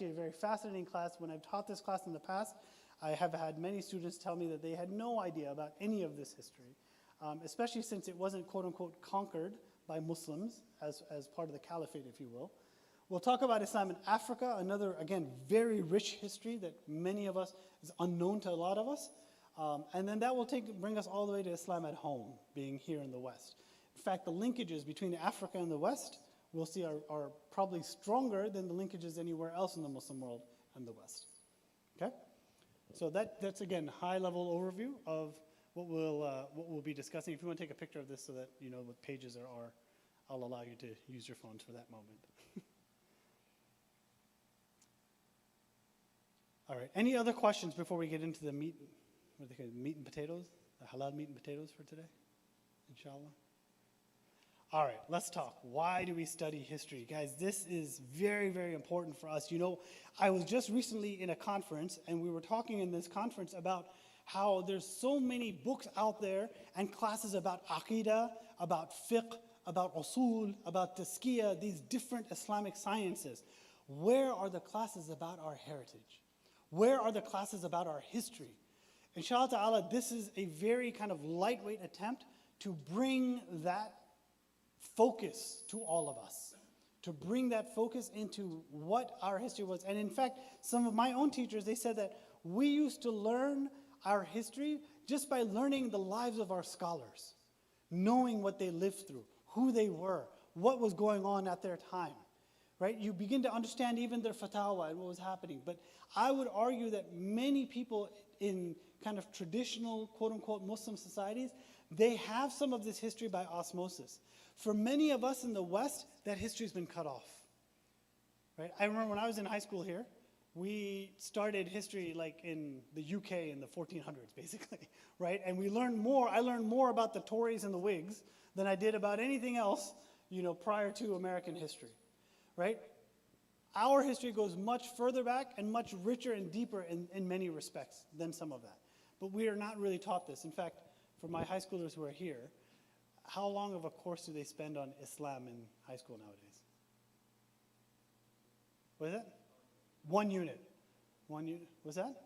A very fascinating class. When I've taught this class in the past, I have had many students tell me that they had no idea about any of this history, especially since it wasn't quote-unquote conquered by Muslims as part of the caliphate, if you will. We'll talk about Islam in Africa, another, again, very rich history that many of us is unknown to a lot of us. And then that will bring us all the way to Islam at home, being here in the West. In fact, the linkages between Africa and the West, we'll see, are probably stronger than the linkages anywhere else in the Muslim world and the West. Okay? So that's, again, high-level overview of what we'll be discussing. If you want to take a picture of this so that you know what pages there are, I'll allow you to use your phones for that moment. All right, any other questions before we get into the meat and potatoes, the halal meat and potatoes for today, inshallah? All right, let's talk. Why do we study history? Guys, this is very, very important for us. You know, I was just recently in a conference, and we were talking in this conference about how there's so many books out there and classes about aqidah, about fiqh, about usul, about tazkiyah, these different Islamic sciences. Where are the classes about our heritage? Where are the classes about our history? Inshallah ta'ala, this is a very kind of lightweight attempt to bring that focus to all of us, to bring that focus into what our history was. And in fact, some of my own teachers, they said that we used to learn our history just by learning the lives of our scholars, knowing what they lived through, who they were, what was going on at their time, right? You begin to understand even their fatwa and what was happening. But I would argue that many people in kind of traditional, quote-unquote, Muslim societies, they have some of this history by osmosis. For many of us in the West, that history's been cut off, right? I remember when I was in high school here, we started history like in the UK in the 1400s, basically, right? And we learned more, I learned more about the Tories and the Whigs than I did about anything else, you know, prior to American history, right? Our history goes much further back and much richer and deeper in many respects than some of that. But we are not really taught this. In fact, for my high schoolers who are here, how long of a course do they spend on Islam in high school nowadays? What is that? 1 unit. 1 unit. What's that?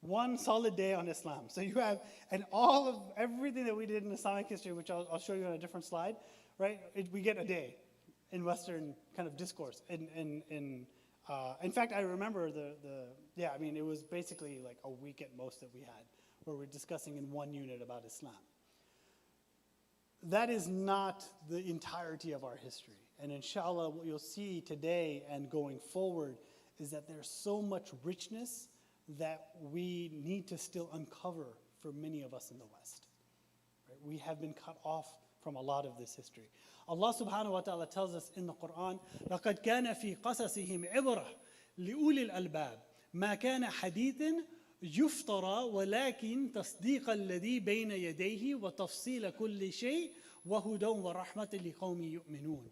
One solid day on Islam. So you have, and all of everything that we did in Islamic history, which I'll show you on a different slide, right? We get a day in Western kind of discourse. In fact, I remember yeah, I mean, it was basically like a week at most that we had, where we're discussing in 1 unit about Islam. That is not the entirety of our history. And inshallah, what you'll see today and going forward is that there's so much richness that we need to still uncover for many of us in the West. Right? We have been cut off from a lot of this history. Allah subhanahu wa ta'ala tells us in the Quran, لَقَدْ كَانَ فِي قَصَصِهِمْ عِبْرَةٌ لِأُولِي الْأَلْبَابِ مَا كَانَ حَدِيثًا يُفْتَرَى وَلَكِنْ تَصْدِيقَ الَّذِي بَيْنَ يَدَيْهِ وَتَفْصِيلَ كُلِّ شَيْءٍ وَهُدًى وَرَحْمَةً لِقَوْمٍ يُؤْمِنُونَ.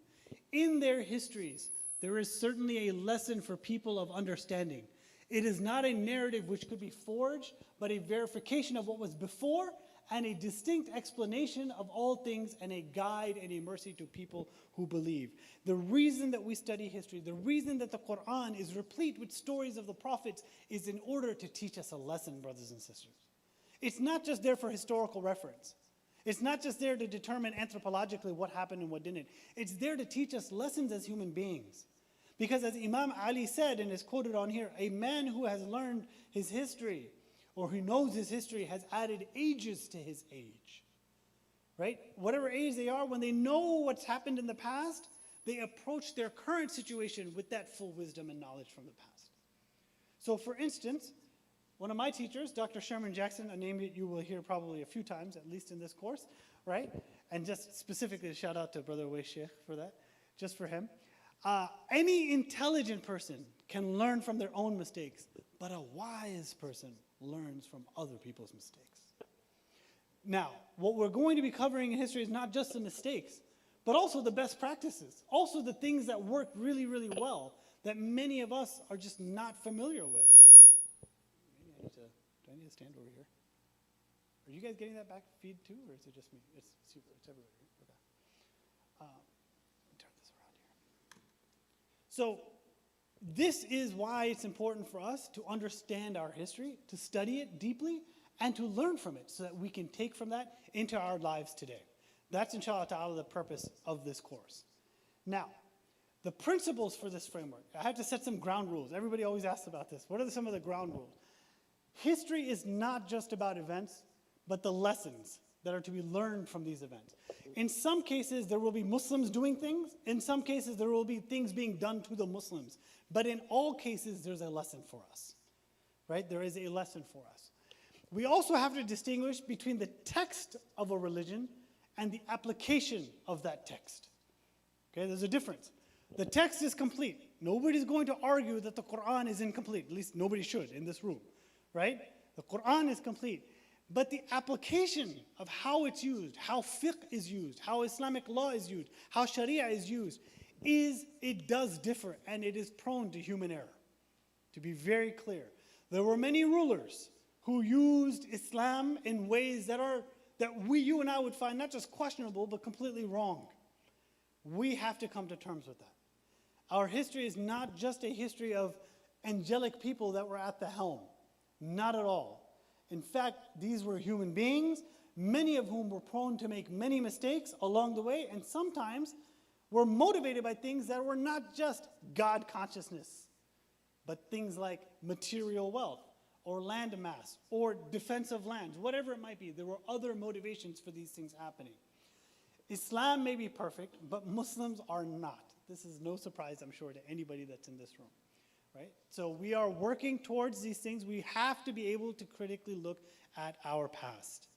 In their histories, there is certainly a lesson for people of understanding. It is not a narrative which could be forged, but a verification of what was before and a distinct explanation of all things and a guide and a mercy to people who believe. The reason that we study history, the reason that the Quran is replete with stories of the prophets is in order to teach us a lesson, brothers and sisters. It's not just there for historical reference. It's not just there to determine anthropologically what happened and what didn't. It's there to teach us lessons as human beings. Because as Imam Ali said, and is quoted on here, a man who has learned his history or who knows his history has added ages to his age, right? Whatever age they are, when they know what's happened in the past, they approach their current situation with that full wisdom and knowledge from the past. So for instance, one of my teachers, Dr. Sherman Jackson, a name that you will hear probably a few times, at least in this course, right? And just specifically a shout out to Brother Way Sheikh for that, just for him. Any intelligent person can learn from their own mistakes, but a wise person learns from other people's mistakes. Now, what we're going to be covering in history is not just the mistakes, but also the best practices, also the things that work really, really well that many of us are just not familiar with. Maybe do I need to stand over here? Are you guys getting that back feed too, or is it just me? It's everywhere. Okay. So this is why it's important for us to understand our history, to study it deeply, and to learn from it so that we can take from that into our lives today. That's, inshallah ta'ala, the purpose of this course. Now, the principles for this framework. I have to set some ground rules. Everybody always asks about this. What are some of the ground rules? History is not just about events, but the lessons that are to be learned from these events. In some cases, there will be Muslims doing things. In some cases, there will be things being done to the Muslims. But in all cases, there's a lesson for us, right? There is a lesson for us. We also have to distinguish between the text of a religion and the application of that text. Okay, there's a difference. The text is complete. Nobody's going to argue that the Quran is incomplete. At least nobody should in this room, right? The Quran is complete. But the application of how it's used, how fiqh is used, how Islamic law is used, how Sharia is used, it does differ, and it is prone to human error. To be very clear, there were many rulers who used Islam in ways that you and I would find not just questionable, but completely wrong. We have to come to terms with that. Our history is not just a history of angelic people that were at the helm. Not at all. In fact, these were human beings, many of whom were prone to make many mistakes along the way, and sometimes were motivated by things that were not just God consciousness, but things like material wealth, or land mass, or defense of lands, whatever it might be. There were other motivations for these things happening. Islam may be perfect, but Muslims are not. This is no surprise, I'm sure, to anybody that's in this room, right? So we are working towards these things. We have to be able to critically look at our past.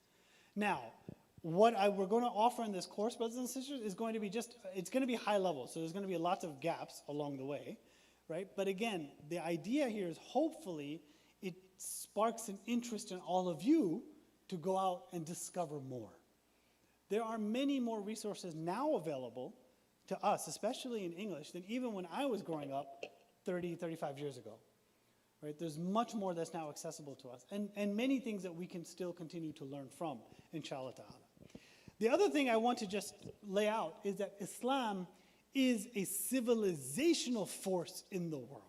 Now, what we're going to offer in this course, brothers and sisters, is going to be it's going to be high level. So there's going to be lots of gaps along the way, right? But again, the idea here is hopefully it sparks an interest in all of you to go out and discover more. There are many more resources now available to us, especially in English, than even when I was growing up 30, 35 years ago. Right? There's much more that's now accessible to us, and many things that we can still continue to learn from, inshallah ta'ala. The other thing I want to just lay out is that Islam is a civilizational force in the world.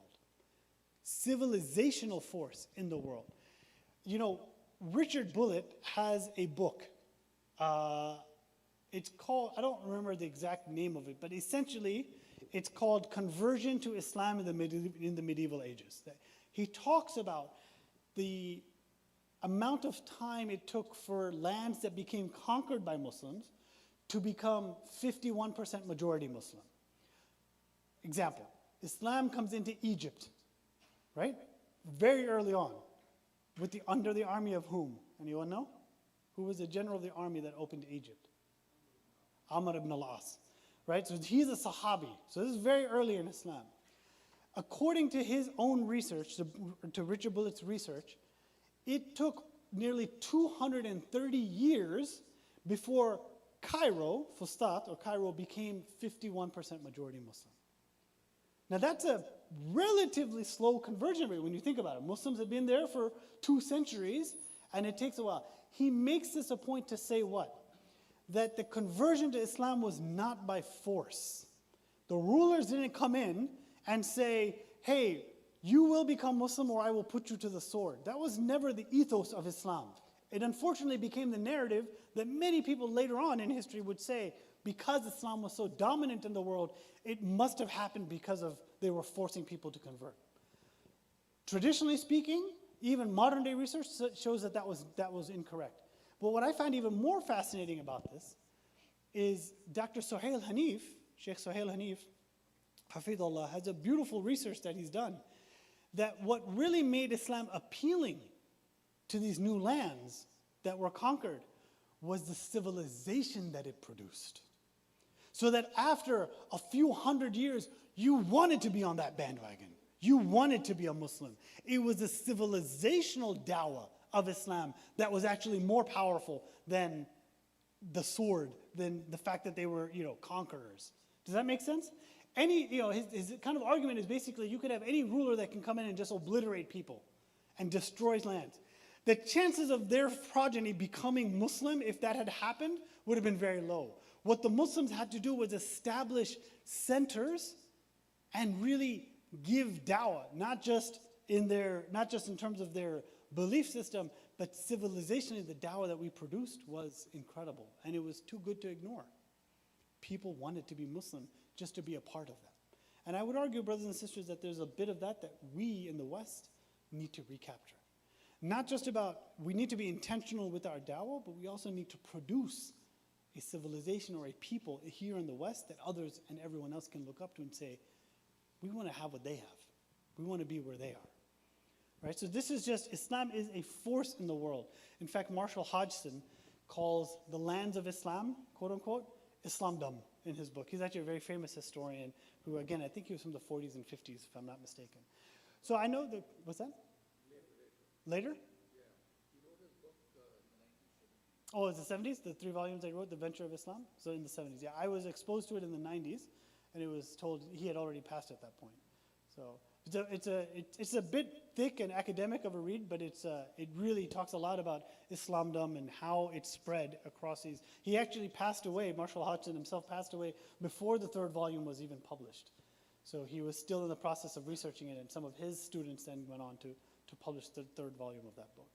Civilizational force in the world. You know, Richard Bullitt has a book. It's called, I don't remember the exact name of it, but essentially it's called Conversion to Islam in the Medieval Ages. He talks about the amount of time it took for lands that became conquered by Muslims to become 51% majority Muslim. Example, Islam comes into Egypt, right? Very early on, under the army of whom? Anyone know? Who was the general of the army that opened Egypt? Amr ibn al-As, right? So he's a Sahabi. So this is very early in Islam. According to his own research, to Richard Bullitt's research, it took nearly 230 years before Cairo, Fustat, or Cairo, became 51% majority Muslim. Now that's a relatively slow conversion rate when you think about it. Muslims have been there for 2 centuries, and it takes a while. He makes this a point to say what? That the conversion to Islam was not by force. The rulers didn't come in and say, hey, you will become Muslim or I will put you to the sword. That was never the ethos of Islam. It unfortunately became the narrative that many people later on in history would say, because Islam was so dominant in the world, it must have happened because they were forcing people to convert. Traditionally speaking, even modern day research shows that was incorrect. But what I find even more fascinating about this is Dr. Suhail Hanif, Sheikh Suhail Hanif, Hafidullah, has a beautiful research that he's done, that what really made Islam appealing to these new lands that were conquered was the civilization that it produced. So that after a few hundred years, you wanted to be on that bandwagon. You wanted to be a Muslim. It was the civilizational dawah of Islam that was actually more powerful than the sword, than the fact that they were, conquerors. Does that make sense? His kind of argument is basically you could have any ruler that can come in and just obliterate people and destroys lands. The chances of their progeny becoming Muslim, if that had happened, would have been very low. What the Muslims had to do was establish centers and really give dawah, not just in terms of their belief system, but civilizationally, the dawah that we produced was incredible, and it was too good to ignore. People wanted to be Muslim just to be a part of that. And I would argue, brothers and sisters, that there's a bit of that we in the West need to recapture. Not just about, we need to be intentional with our dawah, but we also need to produce a civilization or a people here in the West that others and everyone else can look up to and say, we want to have what they have. We want to be where they are. Right? So this is just, Islam is a force in the world. In fact, Marshall Hodgson calls the lands of Islam, quote unquote, Islamdom in his book. He's actually a very famous historian who, again, I think he was from the 40s and 50s, if I'm not mistaken. So I know that, what's that? Later? Yeah. He wrote his book in the 1970s. Oh, it's the 70s? The 3 volumes I wrote, The Venture of Islam? So in the 70s. Yeah, I was exposed to it in the 90s, and it was told he had already passed at that point. So it's a bit thick and academic of a read, but it really talks a lot about Islamdom and how it spread across these. He actually passed away, Marshall Hodgson himself passed away before the 3rd volume was even published. So he was still in the process of researching it, and some of his students then went on to publish the 3rd volume of that book.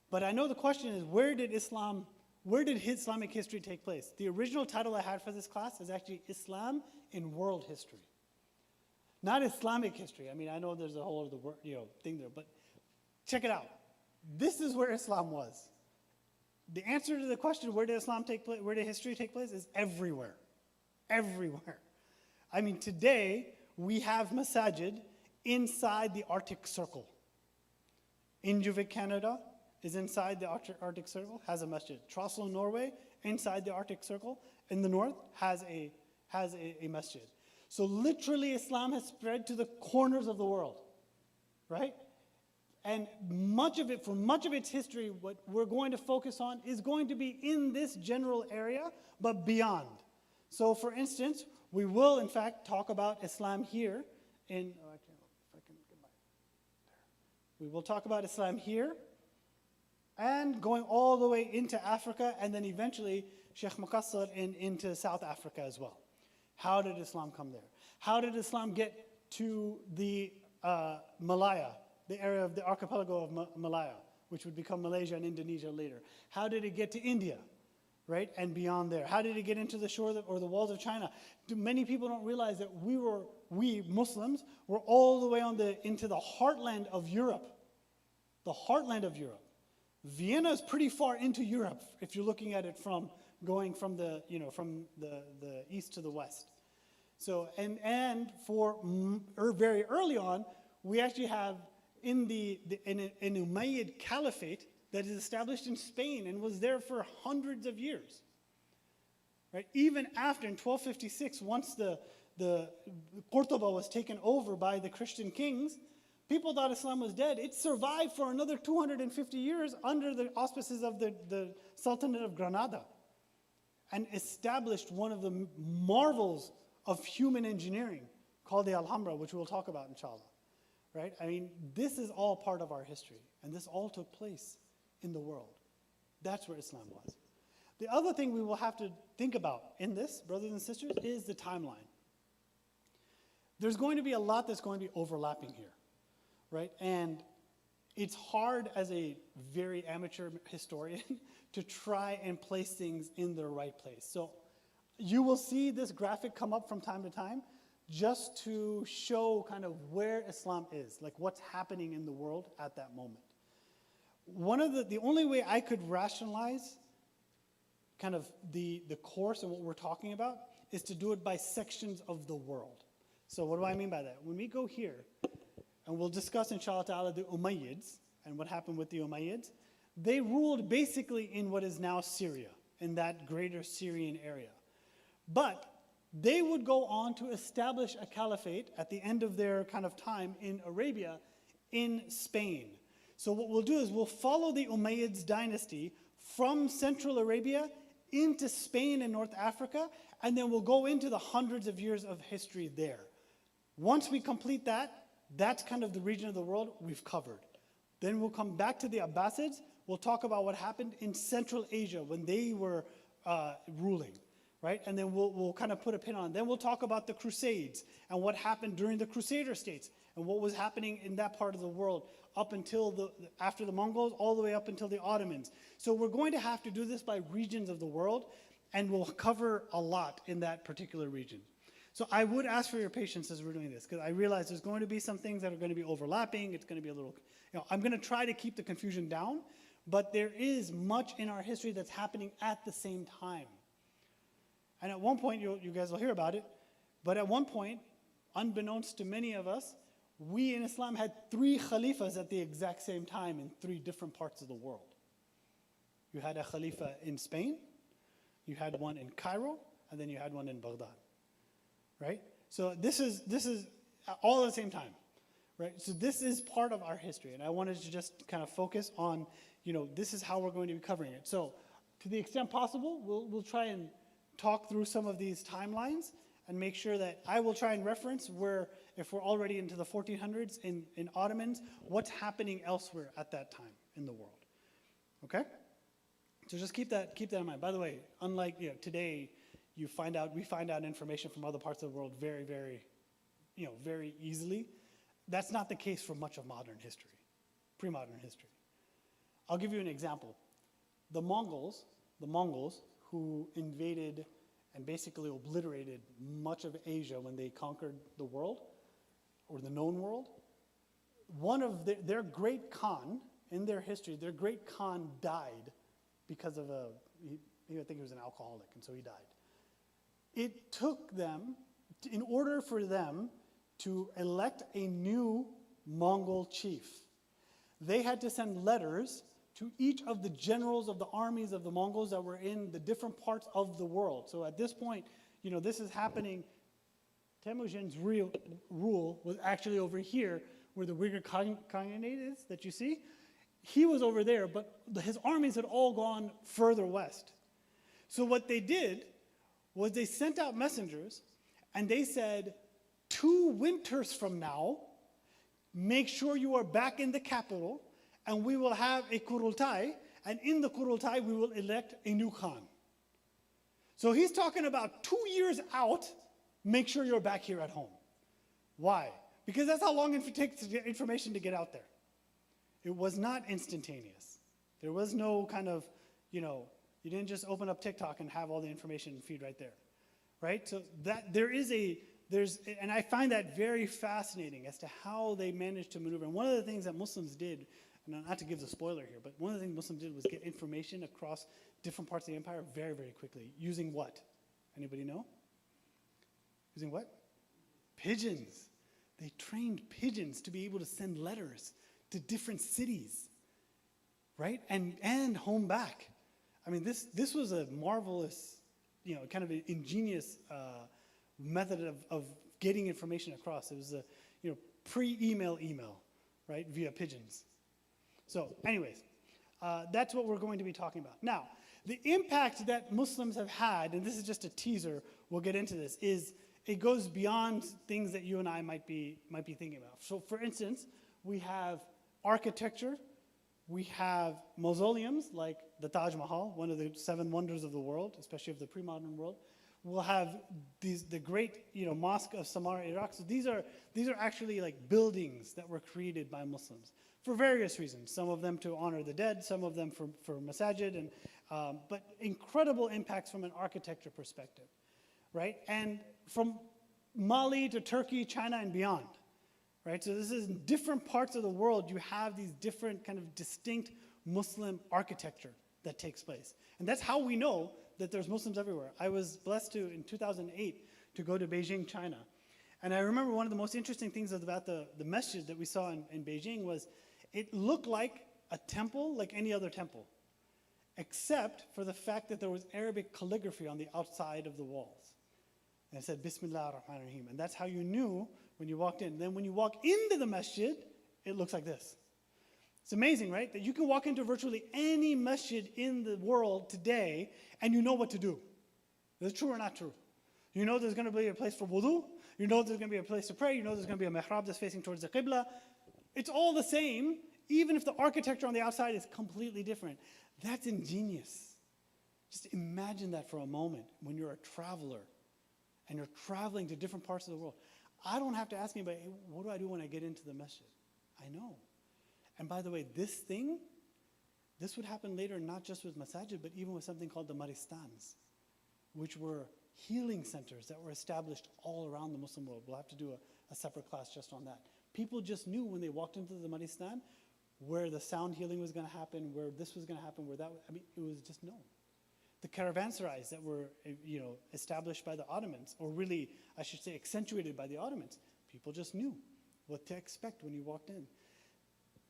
But I know the question is, where did Islamic history take place? The original title I had for this class is actually Islam in World History. Not Islamic history. I mean, I know there's a whole other thing there, but check it out. This is where Islam was. The answer to the question, where did Islam take place, where did history take place, is everywhere. Everywhere. I mean, today, we have masajid inside the Arctic Circle. Injuvik, Canada, is inside the Arctic Circle, has a masjid. Troslo, Norway, inside the Arctic Circle, in the north, has a masjid. So literally, Islam has spread to the corners of the world, right? And for much of its history, what we're going to focus on is going to be in this general area, but beyond. So for instance, we will, in fact, talk about Islam here we will talk about Islam here, and going all the way into Africa, and then eventually Sheikh Muqassar into South Africa as well. How did Islam come there? How did Islam get to the Malaya, the area of the archipelago of Malaya, which would become Malaysia and Indonesia later? How did it get to India, right, and beyond there? How did it get into the shore or the walls of China? Many people don't realize that we Muslims were all the way into the heartland of Europe. The heartland of Europe. Vienna is pretty far into Europe if you're looking at it from going from the east to the west. So and for very early on, we actually have an Umayyad Caliphate that is established in Spain and was there for hundreds of years. Right? Even after, in 1256, once the Cordoba was taken over by the Christian kings, people thought Islam was dead. It survived for another 250 years under the auspices of the Sultanate of Granada, and established one of the marvels of human engineering called the Alhambra, which we'll talk about, inshallah. Right? I mean, this is all part of our history, and this all took place in the world. That's where Islam was. The other thing we will have to think about in this, brothers and sisters, is the timeline. There's going to be a lot that's going to be overlapping here, right? And it's hard as a very amateur historian to try and place things in their right place. So you will see this graphic come up from time to time just to show kind of where Islam is, like what's happening in the world at that moment. The only way I could rationalize kind of the course and what we're talking about is to do it by sections of the world. So what do I mean by that? When we go here, and we'll discuss, inshallah ta'ala, the Umayyads and what happened with the Umayyads, they ruled basically in what is now Syria, in that greater Syrian area. But they would go on to establish a caliphate at the end of their kind of time in Arabia, in Spain. So what we'll do is we'll follow the Umayyads dynasty from Central Arabia into Spain and North Africa, and then we'll go into the hundreds of years of history there. Once we complete that, that's kind of the region of the world we've covered. Then we'll come back to the Abbasids. We'll talk about what happened in Central Asia when they were ruling, right? And then we'll kind of put a pin on. Then we'll talk about the Crusades and what happened during the Crusader states and what was happening in that part of the world up until after the Mongols, all the way up until the Ottomans. So we're going to have to do this by regions of the world, and we'll cover a lot in that particular region. So I would ask for your patience as we're doing this, because I realize there's going to be some things that are going to be overlapping. It's going to be a little, I'm going to try to keep the confusion down, but there is much in our history that's happening at the same time. And at one point, you guys will hear about it, but at one point, unbeknownst to many of us, we in Islam had 3 khalifas at the exact same time in 3 different parts of the world. You had a khalifa in Spain, you had one in Cairo, and then you had one in Baghdad, right? So this is all at the same time, right? So this is part of our history, and I wanted to just kind of focus on, this is how we're going to be covering it. So to the extent possible, we'll try and talk through some of these timelines and make sure that I will try and reference where, if we're already into the 1400s in Ottomans, what's happening elsewhere at that time in the world, okay? So just keep that in mind. By the way, unlike today, we find out information from other parts of the world very, very, very easily. That's not the case for much of modern history, pre-modern history. I'll give you an example. The Mongols who invaded and basically obliterated much of Asia when they conquered the world, or the known world, one of their great Khan, in their history, their great Khan died because of I think he was an alcoholic, and so he died. It took them, in order for them to elect a new Mongol chief, they had to send letters to each of the generals of the armies of the Mongols that were in the different parts of the world. So at this point, this is happening. Temujin's real rule was actually over here, where the Uyghur Khanate is, that you see. He was over there, but his armies had all gone further west. So what they did was they sent out messengers, and they said, 2 winters from now, make sure you are back in the capital, and we will have a kurultai, and in the kurultai we will elect a new Khan. So he's talking about 2 years out, make sure you're back here at home. Why? Because that's how long it takes to get information to get out there. It was not instantaneous. There was no kind of, you didn't just open up TikTok and have all the information feed right there, right? So that and I find that very fascinating as to how they managed to maneuver. And one of the things that Muslims did, not to give the spoiler here, but one of the things Muslims did was get information across different parts of the empire very, very quickly. Using what? Anybody know? Using what? Pigeons. They trained pigeons to be able to send letters to different cities, right? And home back. I mean, this was a marvelous, kind of an ingenious method of getting information across. It was a, pre-email, right, via pigeons. So anyways, that's what we're going to be talking about. Now, the impact that Muslims have had, and this is just a teaser, we'll get into this, is it goes beyond things that you and I might be thinking about. So for instance, we have architecture, we have mausoleums like the Taj Mahal, one of the 7 wonders of the world, especially of the pre-modern world. We'll have the great Mosque of Samarra, Iraq. So these are actually like buildings that were created by Muslims for various reasons. Some of them to honor the dead, some of them for masajid, and but incredible impacts from an architecture perspective, right? And from Mali to Turkey, China, and beyond, right? So this is in different parts of the world. You have these different kind of distinct Muslim architecture that takes place, and that's how we know that there's Muslims everywhere. I was blessed in 2008, to go to Beijing, China. And I remember one of the most interesting things about the masjid that we saw in Beijing was it looked like a temple, like any other temple, except for the fact that there was Arabic calligraphy on the outside of the walls. And it said, Bismillah ar-Rahman ar-Rahim. And that's how you knew when you walked in. Then when you walk into the masjid, it looks like this. It's amazing, right? That you can walk into virtually any masjid in the world today and you know what to do. Is it true or not true? You know there's going to be a place for wudu. You know there's going to be a place to pray. You know there's going to be a mihrab that's facing towards the qibla. It's all the same, even if the architecture on the outside is completely different. That's ingenious. Just imagine that for a moment when you're a traveler and you're traveling to different parts of the world. I don't have to ask anybody, hey, what do I do when I get into the masjid? I know. And by the way, this would happen later not just with masajid, but even with something called the maristans, which were healing centers that were established all around the Muslim world. We'll have to do a separate class just on that. People just knew when they walked into the maristan where the sound healing was going to happen, where this was going to happen, where that, it was just known. The caravanserais that were, established by the Ottomans, or really, I should say, accentuated by the Ottomans, people just knew what to expect when you walked in.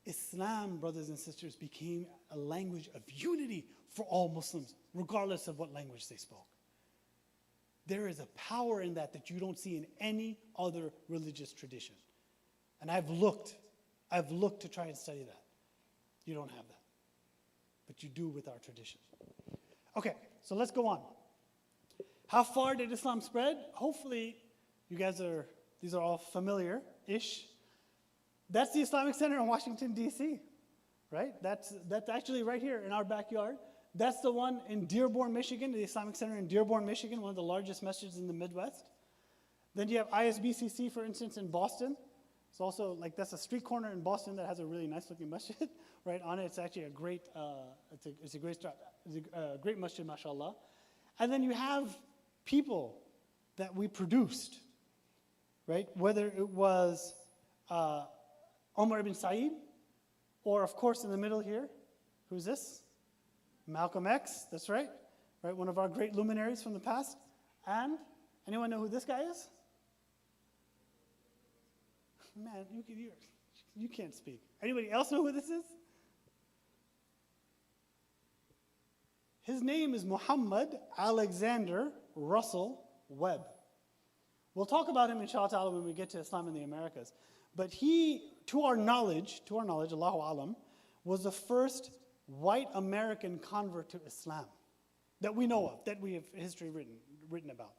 Islam, brothers and sisters, became a language of unity for all Muslims, regardless of what language they spoke. There is a power in that you don't see in any other religious tradition. And I've looked to try and study that. You don't have that. But you do with our tradition. Okay, so let's go on. How far did Islam spread? Hopefully, these are all familiar-ish. That's the Islamic Center in Washington, D.C., right? That's actually right here in our backyard. That's the one in Dearborn, Michigan, the Islamic Center in Dearborn, Michigan, one of the largest masjids in the Midwest. Then you have ISBCC, for instance, in Boston. It's also, that's a street corner in Boston that has a really nice-looking masjid, right on it. It's actually a great, it's a great masjid, mashallah. And then you have people that we produced, right? Whether it was Omar ibn Said, or of course in the middle here, who's this? Malcolm X, that's right. Right, one of our great luminaries from the past. And anyone know who this guy is? Man, you can't speak. Anybody else know who this is? His name is Muhammad Alexander Russell Webb. We'll talk about him, inshallah ta'ala, when we get to Islam in the Americas. But he, to our knowledge, Allahu Alam, was the first white American convert to Islam that we know of, that we have history written about.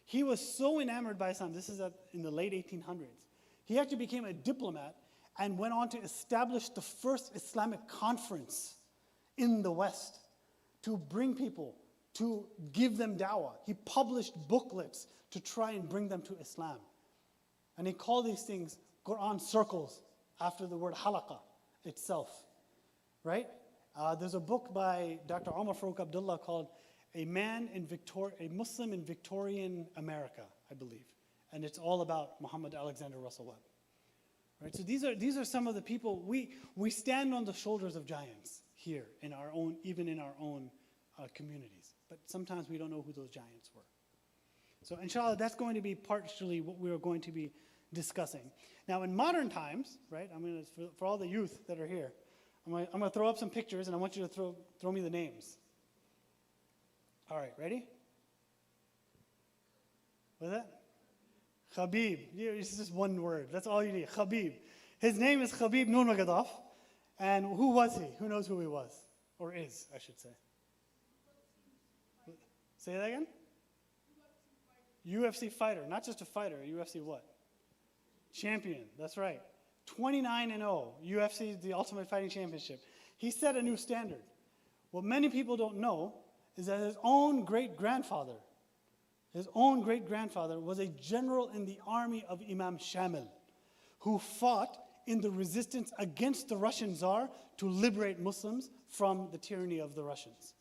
He was so enamored by Islam, this is in the late 1800s. He actually became a diplomat and went on to establish the first Islamic conference in the West to bring people, to give them dawah. He published booklets to try and bring them to Islam. And he called these things Quran circles after the word halaqah itself, right? There's a book by Dr. Omar Farouk Abdullah called A Muslim in Victorian America, I believe. And it's all about Muhammad Alexander Russell Webb. Right? So these are some of the people, we stand on the shoulders of giants here, even in our own communities. But sometimes we don't know who those giants were. So inshallah, that's going to be partially what we are going to be discussing. Now in modern times, right, for all the youth that are here, I'm going to throw up some pictures and I want you to throw me the names. All right, ready? What's that? Khabib. It's just one word. That's all you need. Khabib. His name is Khabib Nurmagomedov. And who was he? Who knows who he was? Or is, I should say. Say that again? UFC fighter. Not just a fighter. UFC what? Champion. That's right. 29-0. UFC, the Ultimate Fighting Championship. He set a new standard. What many people don't know is that his own great-grandfather was a general in the army of Imam Shamil, who fought in the resistance against the Russian Tsar to liberate Muslims from the tyranny of the Russians.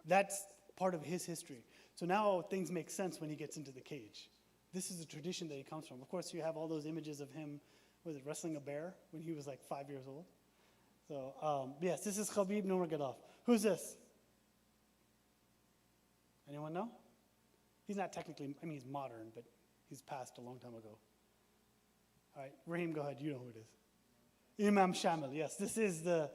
That's part of his history. So now things make sense when he gets into the cage. This is the tradition that he comes from. Of course, you have all those images of him, wrestling a bear when he was like 5 years old. So, yes, this is Khabib Nurmagomedov. Who's this? Anyone know? He's not technically, he's modern, but he's passed a long time ago. All right, Raheem, go ahead. You know who it is. Imam Shamil, yes. This is the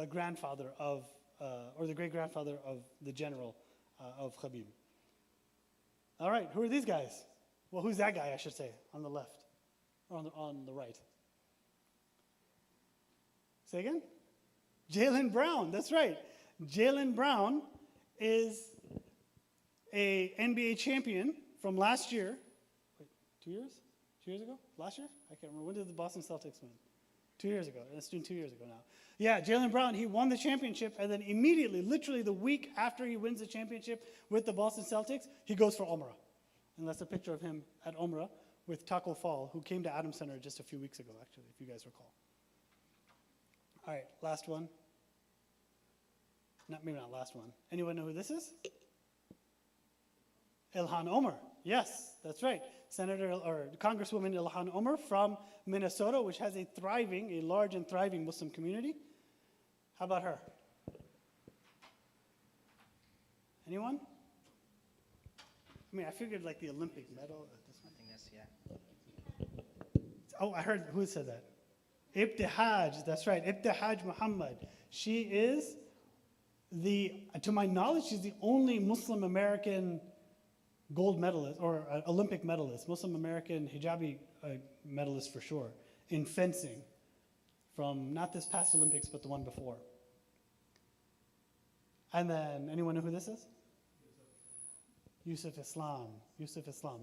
grandfather of, or the great-grandfather of the general of Khabib. All right, who are these guys? Well, who's that guy, I should say, on the left, or on the right? Say again? Jaylen Brown, that's right. Jaylen Brown is a NBA champion from last year. Wait, 2 years? 2 years ago? Last year? I can't remember. When did the Boston Celtics win? 2 years ago. It's been 2 years ago now. Yeah, Jaylen Brown, he won the championship, and then immediately, literally the week after he wins the championship with the Boston Celtics, he goes for Umrah. And that's a picture of him at Umrah with Taco Fall, who came to Adams Center just a few weeks ago, actually, if you guys recall. All right, last one. Maybe not last one. Anyone know who this is? Ilhan Omar. Yes, that's right. Senator or Congresswoman Ilhan Omar from Minnesota, which has a large and thriving Muslim community. How about her? Anyone? I mean, I figured like the Olympic medal. I think that's, yeah. Oh, I heard, who said that? Ibtihaj, that's right, Ibtihaj Muhammad. She is to my knowledge, she's the only Muslim American gold medalist, or Olympic medalist, Muslim American hijabi medalist for sure, in fencing, from not this past Olympics, but the one before. And then, anyone know who this is? Yusuf Islam,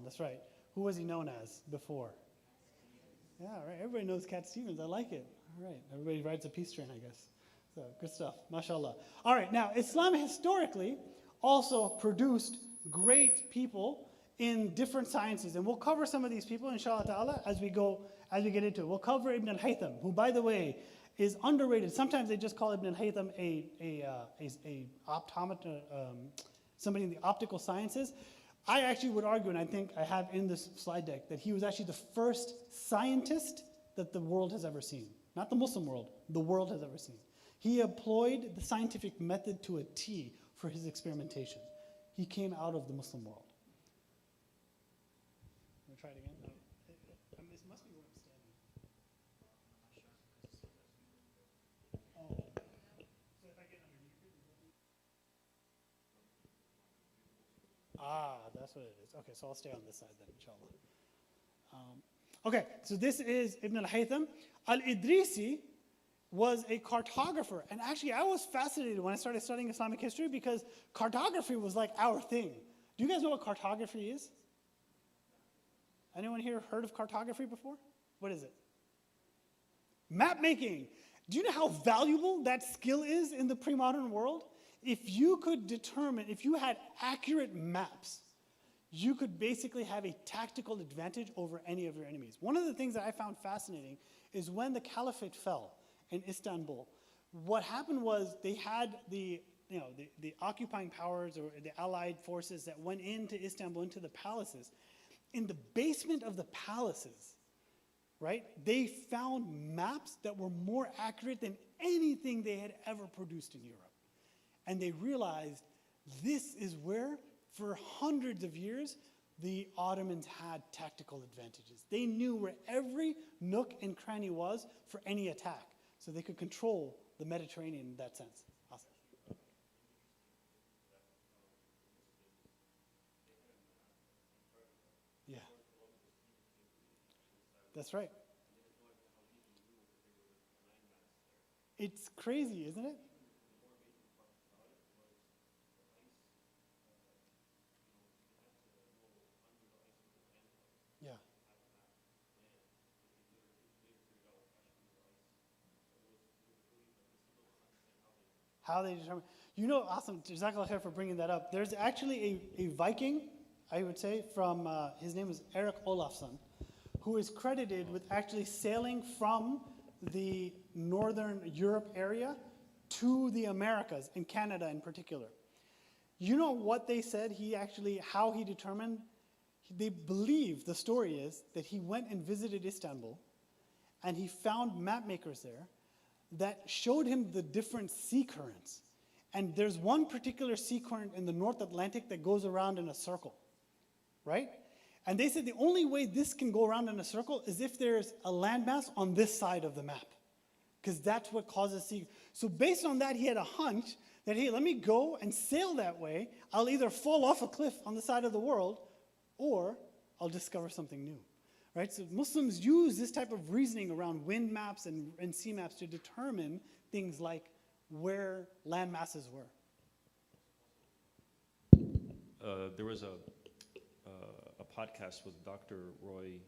that's right. Who was he known as before? Yeah, right, everybody knows Cat Stevens, I like it. All right, everybody rides a peace train, I guess. So, good stuff, mashallah. All right, now, Islam historically also produced great people in different sciences, and we'll cover some of these people, inshallah ta'ala, as we get into it. We'll cover Ibn al-Haytham, who, by the way, is underrated. Sometimes they just call Ibn al-Haytham a optometrist, somebody in the optical sciences. I actually would argue, and I think I have in this slide deck, that he was actually the first scientist that the world has ever seen. Not the Muslim world, the world has ever seen. He employed the scientific method to a T for his experimentation. He came out of the Muslim world. Want to try it again? No. It must be where I'm standing. Oh. So if I get underneath it, that's what it is. Okay, so I'll stay on this side then, inshallah. Okay, so this is Ibn al-Haytham. Al-Idrisi was a cartographer. And actually, I was fascinated when I started studying Islamic history because cartography was like our thing. Do you guys know what cartography is? Anyone here heard of cartography before? What is it? Map making. Do you know how valuable that skill is in the pre-modern world? If you could determine, if you had accurate maps, you could basically have a tactical advantage over any of your enemies. One of the things that I found fascinating is when the caliphate fell in Istanbul, what happened was they had the occupying powers or the allied forces that went into Istanbul, into the palaces. In the basement of the palaces, right, they found maps that were more accurate than anything they had ever produced in Europe. And they realized this is where, for hundreds of years, the Ottomans had tactical advantages. They knew where every nook and cranny was for any attack, so they could control the Mediterranean in that sense. Awesome. Yeah. That's right. It's crazy, isn't it? Yeah. How they determine, awesome, Jazakallah khair for bringing that up. There's actually a Viking, I would say, from, his name is Eric Olafsson, who is credited with actually sailing from the northern Europe area to the Americas, and Canada in particular. You know what they said how he determined? They believe, the story is, that he went and visited Istanbul, and he found map makers there that showed him the different sea currents. And there's one particular sea current in the North Atlantic that goes around in a circle, right? And they said the only way this can go around in a circle is if there's a landmass on this side of the map, because that's what causes sea. So based on that, he had a hunch that, hey, let me go and sail that way. I'll either fall off a cliff on the side of the world, or I'll discover something new. Right? So Muslims use this type of reasoning around wind maps and sea maps to determine things like where land masses were. There was a podcast with Dr. Roy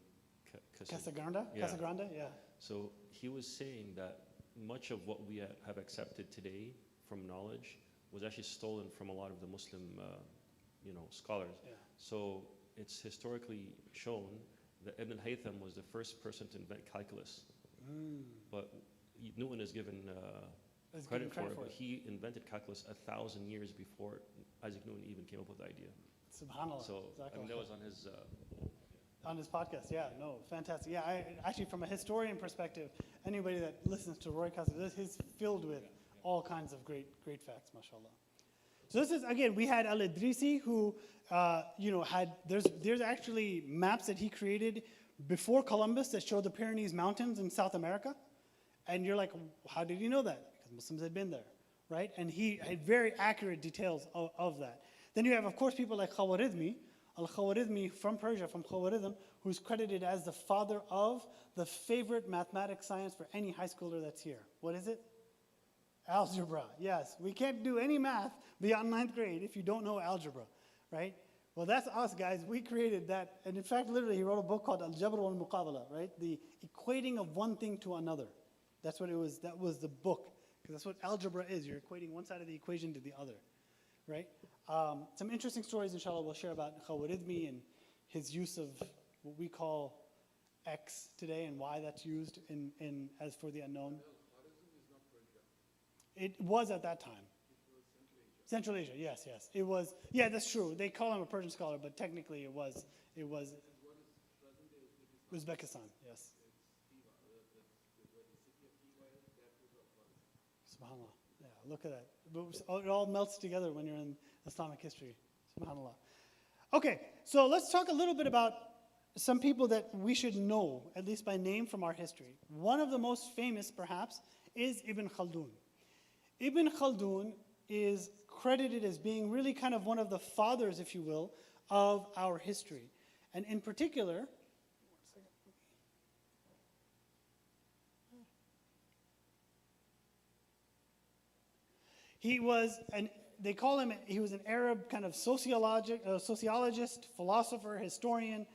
Casagrande? Yeah. Casagrande, yeah. So he was saying that much of what we have accepted today from knowledge was actually stolen from a lot of the Muslim, scholars. Yeah. So it's historically shown that Ibn Haytham was the first person to invent calculus, but Newton is given credit for it. But he invented calculus 1,000 years before Isaac Newton even came up with the idea. Subhanallah. So I mean, that was on his podcast, yeah, no, fantastic. Yeah, actually, from a historian perspective, anybody that listens to Roy Castle, he's filled with all kinds of great facts, mashallah. So this is, again, we had Al-Idrisi who, there's actually maps that he created before Columbus that show the Pyrenees Mountains in South America. And you're like, how did he know that? Because Muslims had been there, right? And he had very accurate details of that. Then you have, of course, people like Khawarizmi, Al-Khawarizmi from Persia, from Khawarizm, who's credited as the father of the favorite mathematics science for any high schooler that's here. What is it? Algebra, yes. We can't do any math beyond 9th grade if you don't know algebra, right? Well, that's us, guys. We created that. And in fact, literally, he wrote a book called Al-Jabr wal-Muqabala, right? The equating of one thing to another. That's what it was. That was the book. Because that's what algebra is. You're equating one side of the equation to the other, right? Some interesting stories, inshallah, we'll share about Khawarizmi and his use of what we call X today and why that's used in as for the unknown. It was at that time. Central Asia, yes. It was, yeah, that's true. They call him a Persian scholar, but technically it was Uzbekistan, yes. SubhanAllah. Yeah, look at that. It all melts together when you're in Islamic history. SubhanAllah. Okay, so let's talk a little bit about some people that we should know, at least by name, from our history. One of the most famous, perhaps, is Ibn Khaldun. Ibn Khaldun is credited as being really kind of one of the fathers, if you will, of our history. And in particular, he was an Arab kind of sociologist, philosopher, historian,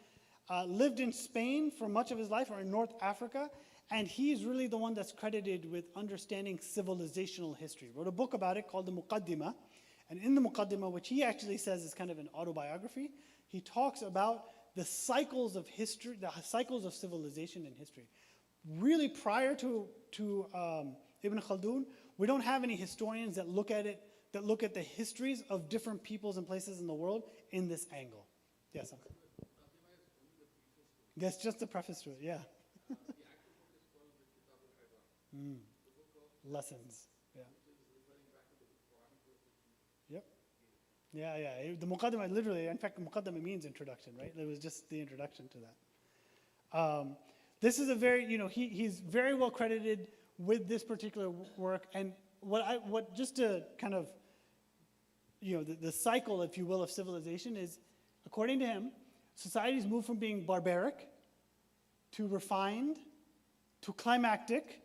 lived in Spain for much of his life, or in North Africa, and he's really the one that's credited with understanding civilizational history. Wrote a book about it called the Muqaddimah, and in the Muqaddimah, which he actually says is kind of an autobiography, he talks about the cycles of history, the cycles of civilization in history. Really, prior to Ibn Khaldun, we don't have any historians that look at it, that look at the histories of different peoples and places in the world in this angle. Yes, uncle. That's just the preface to it, yeah. Lessons, yeah. Yep. Yeah. The Muqaddimah, literally, in fact, Muqaddimah means introduction, right? It was just the introduction to that. This is a very, he's very well credited with this particular work. And just to kind of, the cycle, if you will, of civilization is, according to him, societies move from being barbaric to refined to climactic.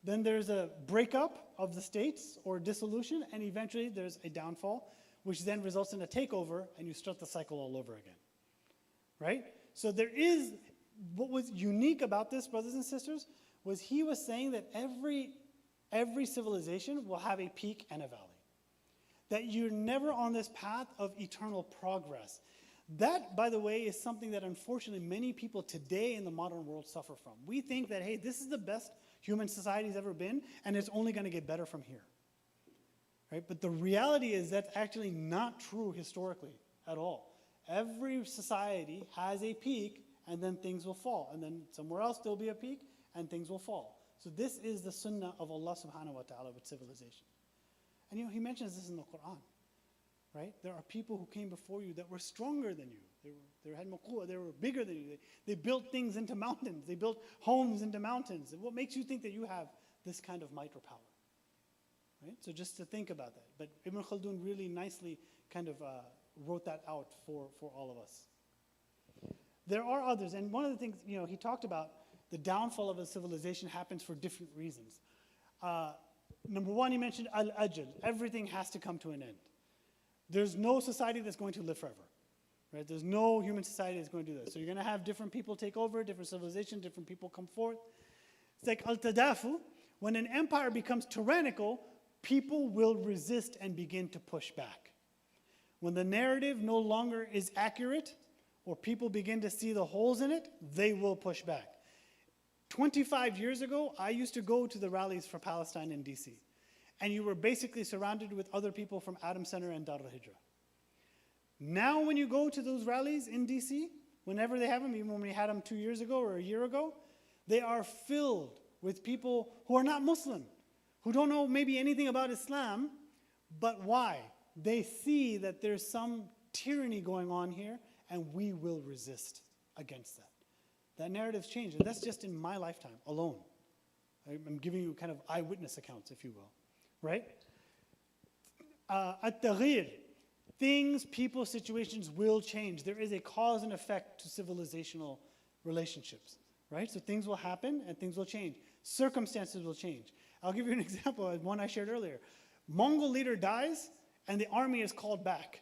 Then there's a breakup of the states or dissolution, and eventually there's a downfall, which then results in a takeover, and you start the cycle all over again, right? So what was unique about this, brothers and sisters, was he was saying that every civilization will have a peak and a valley. That you're never on this path of eternal progress. That, by the way, is something that unfortunately many people today in the modern world suffer from. We think that, hey, this is the best human society's ever been, and it's only going to get better from here. Right? But the reality is that's actually not true historically at all. Every society has a peak, and then things will fall. And then somewhere else there'll be a peak, and things will fall. So this is the sunnah of Allah subhanahu wa ta'ala with civilization. And he mentions this in the Quran. Right? There are people who came before you that were stronger than you. They had maquwa, they were bigger than you. They built things into mountains. They built homes into mountains. And what makes you think that you have this kind of might or power? Right? So just to think about that. But Ibn Khaldun really nicely kind of wrote that out for all of us. There are others, and one of the things, he talked about the downfall of a civilization happens for different reasons. Number one, he mentioned al-ajal. Everything has to come to an end. There's no society that's going to live forever, right? There's no human society that's going to do that. So you're going to have different people take over, different civilizations, different people come forth. It's like al-tadafu. When an empire becomes tyrannical, people will resist and begin to push back. When the narrative no longer is accurate, or people begin to see the holes in it, they will push back. 25 years ago, I used to go to the rallies for Palestine in DC. And you were basically surrounded with other people from Adam Center and Dar al-Hijra. Now when you go to those rallies in DC, whenever they have them, even when we had them 2 years ago or a year ago, they are filled with people who are not Muslim, who don't know maybe anything about Islam, but why? They see that there's some tyranny going on here, and we will resist against that. That narrative's changed, and that's just in my lifetime alone. I'm giving you kind of eyewitness accounts, if you will, right? At-taghir, things, people, situations will change. There is a cause and effect to civilizational relationships, right? So things will happen and things will change. Circumstances will change. I'll give you an example, one I shared earlier. Mongol leader dies, and the army is called back.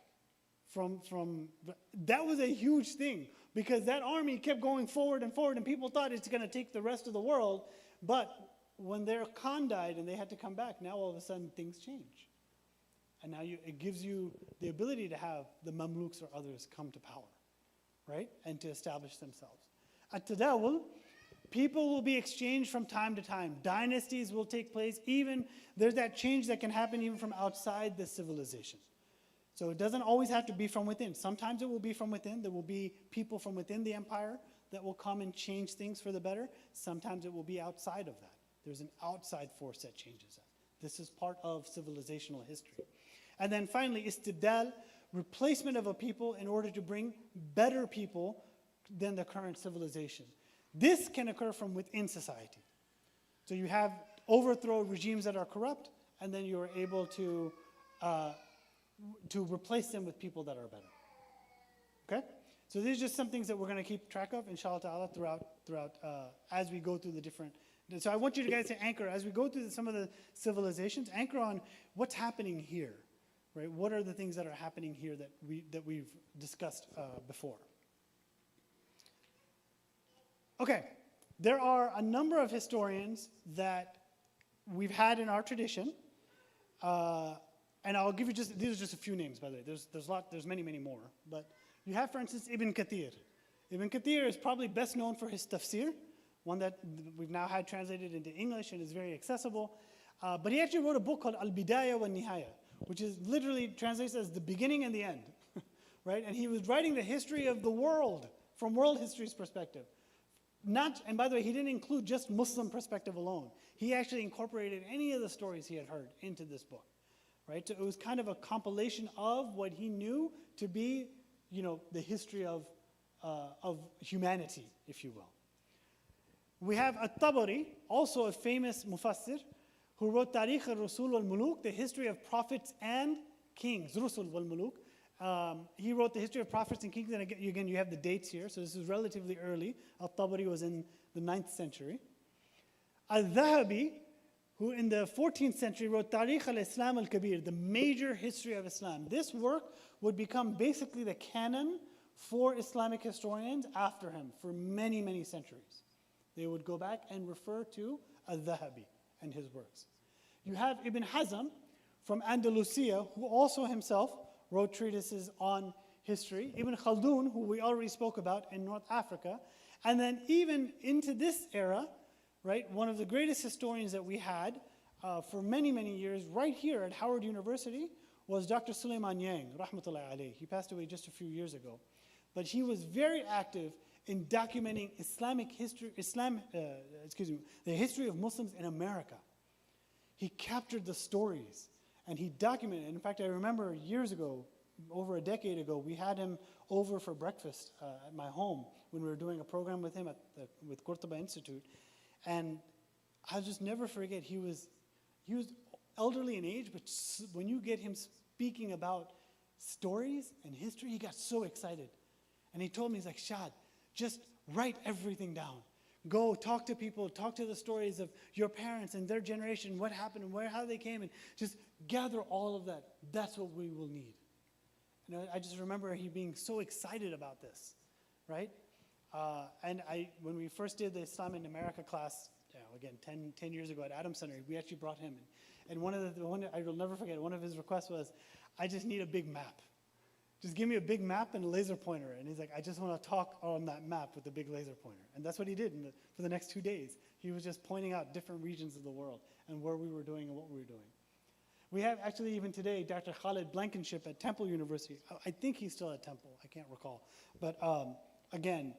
That was a huge thing, because that army kept going forward and forward, and people thought it's going to take the rest of the world. But when their Khan died and they had to come back, now all of a sudden things change. And now it gives you the ability to have the Mamluks or others come to power, right? And to establish themselves. At-tadawul, people will be exchanged from time to time. Dynasties will take place. Even there's that change that can happen even from outside the civilization. So it doesn't always have to be from within. Sometimes it will be from within. There will be people from within the empire that will come and change things for the better. Sometimes it will be outside of that. There's an outside force that changes that. This is part of civilizational history. And then finally, istibdal, replacement of a people in order to bring better people than the current civilization. This can occur from within society. So you have overthrow regimes that are corrupt, and then you're able to replace them with people that are better. Okay? So these are just some things that we're going to keep track of, inshallah ta'ala, throughout as we go through the different. So I want you guys to anchor, as we go through some of the civilizations, anchor on what's happening here, right? What are the things that are happening here that we've discussed before? Okay, there are a number of historians that we've had in our tradition, and I'll give you these are just a few names, by the way. There's many, many more. But you have, for instance, Ibn Kathir. Ibn Kathir is probably best known for his tafsir, one that we've now had translated into English and is very accessible. But he actually wrote a book called Al-Bidaya wa Nihaya, which is literally translates as the beginning and the end, right? And he was writing the history of the world from world history's perspective. And by the way, he didn't include just Muslim perspective alone. He actually incorporated any of the stories he had heard into this book, right? So it was kind of a compilation of what he knew to be, the history of humanity, if you will. We have At-Tabari, also a famous mufassir, who wrote Tarikh al-Rusul wal-Muluk, the history of prophets and kings, Rusul wal-Muluk. He wrote the history of prophets and kings, and again, you have the dates here, so this is relatively early. Al-Tabari was in the 9th century. Al-Dhahabi, who in the 14th century wrote Tarikh al-Islam al-Kabir, the major history of Islam. This work would become basically the canon for Islamic historians after him for many, many centuries. They would go back and refer to Al-Dhahabi and his works. You have Ibn Hazm from Andalusia, who also himself wrote treatises on history. Ibn Khaldun, who we already spoke about in North Africa. And then even into this era, right, one of the greatest historians that we had for many, many years right here at Howard University was Dr. Suleiman Yang, rahmatullahi alayhi. He passed away just a few years ago. But he was very active in documenting the history of Muslims in America. He captured the stories and he documented. In fact, I remember years ago, over a decade ago, we had him over for breakfast at my home when we were doing a program with him with Qurtuba Institute. And I'll just never forget, he was elderly in age, but when you get him speaking about stories and history, he got so excited. And he told me, he's like, Shad, just write everything down. Go talk to people, talk to the stories of your parents and their generation, what happened and how they came, and just gather all of that. That's what we will need. I just remember he being so excited about this, right? And when we first did the Islam in America class, again, 10 years ago at Adams Center, we actually brought him in. And I will never forget, one of his requests was, I just need a big map. Just give me a big map and a laser pointer. And he's like, I just want to talk on that map with the big laser pointer. And that's what he did for the next 2 days. He was just pointing out different regions of the world and where we were doing and what we were doing. We have actually even today Dr. Khalid Blankenship at Temple University. I think he's still at Temple. I can't recall. But again,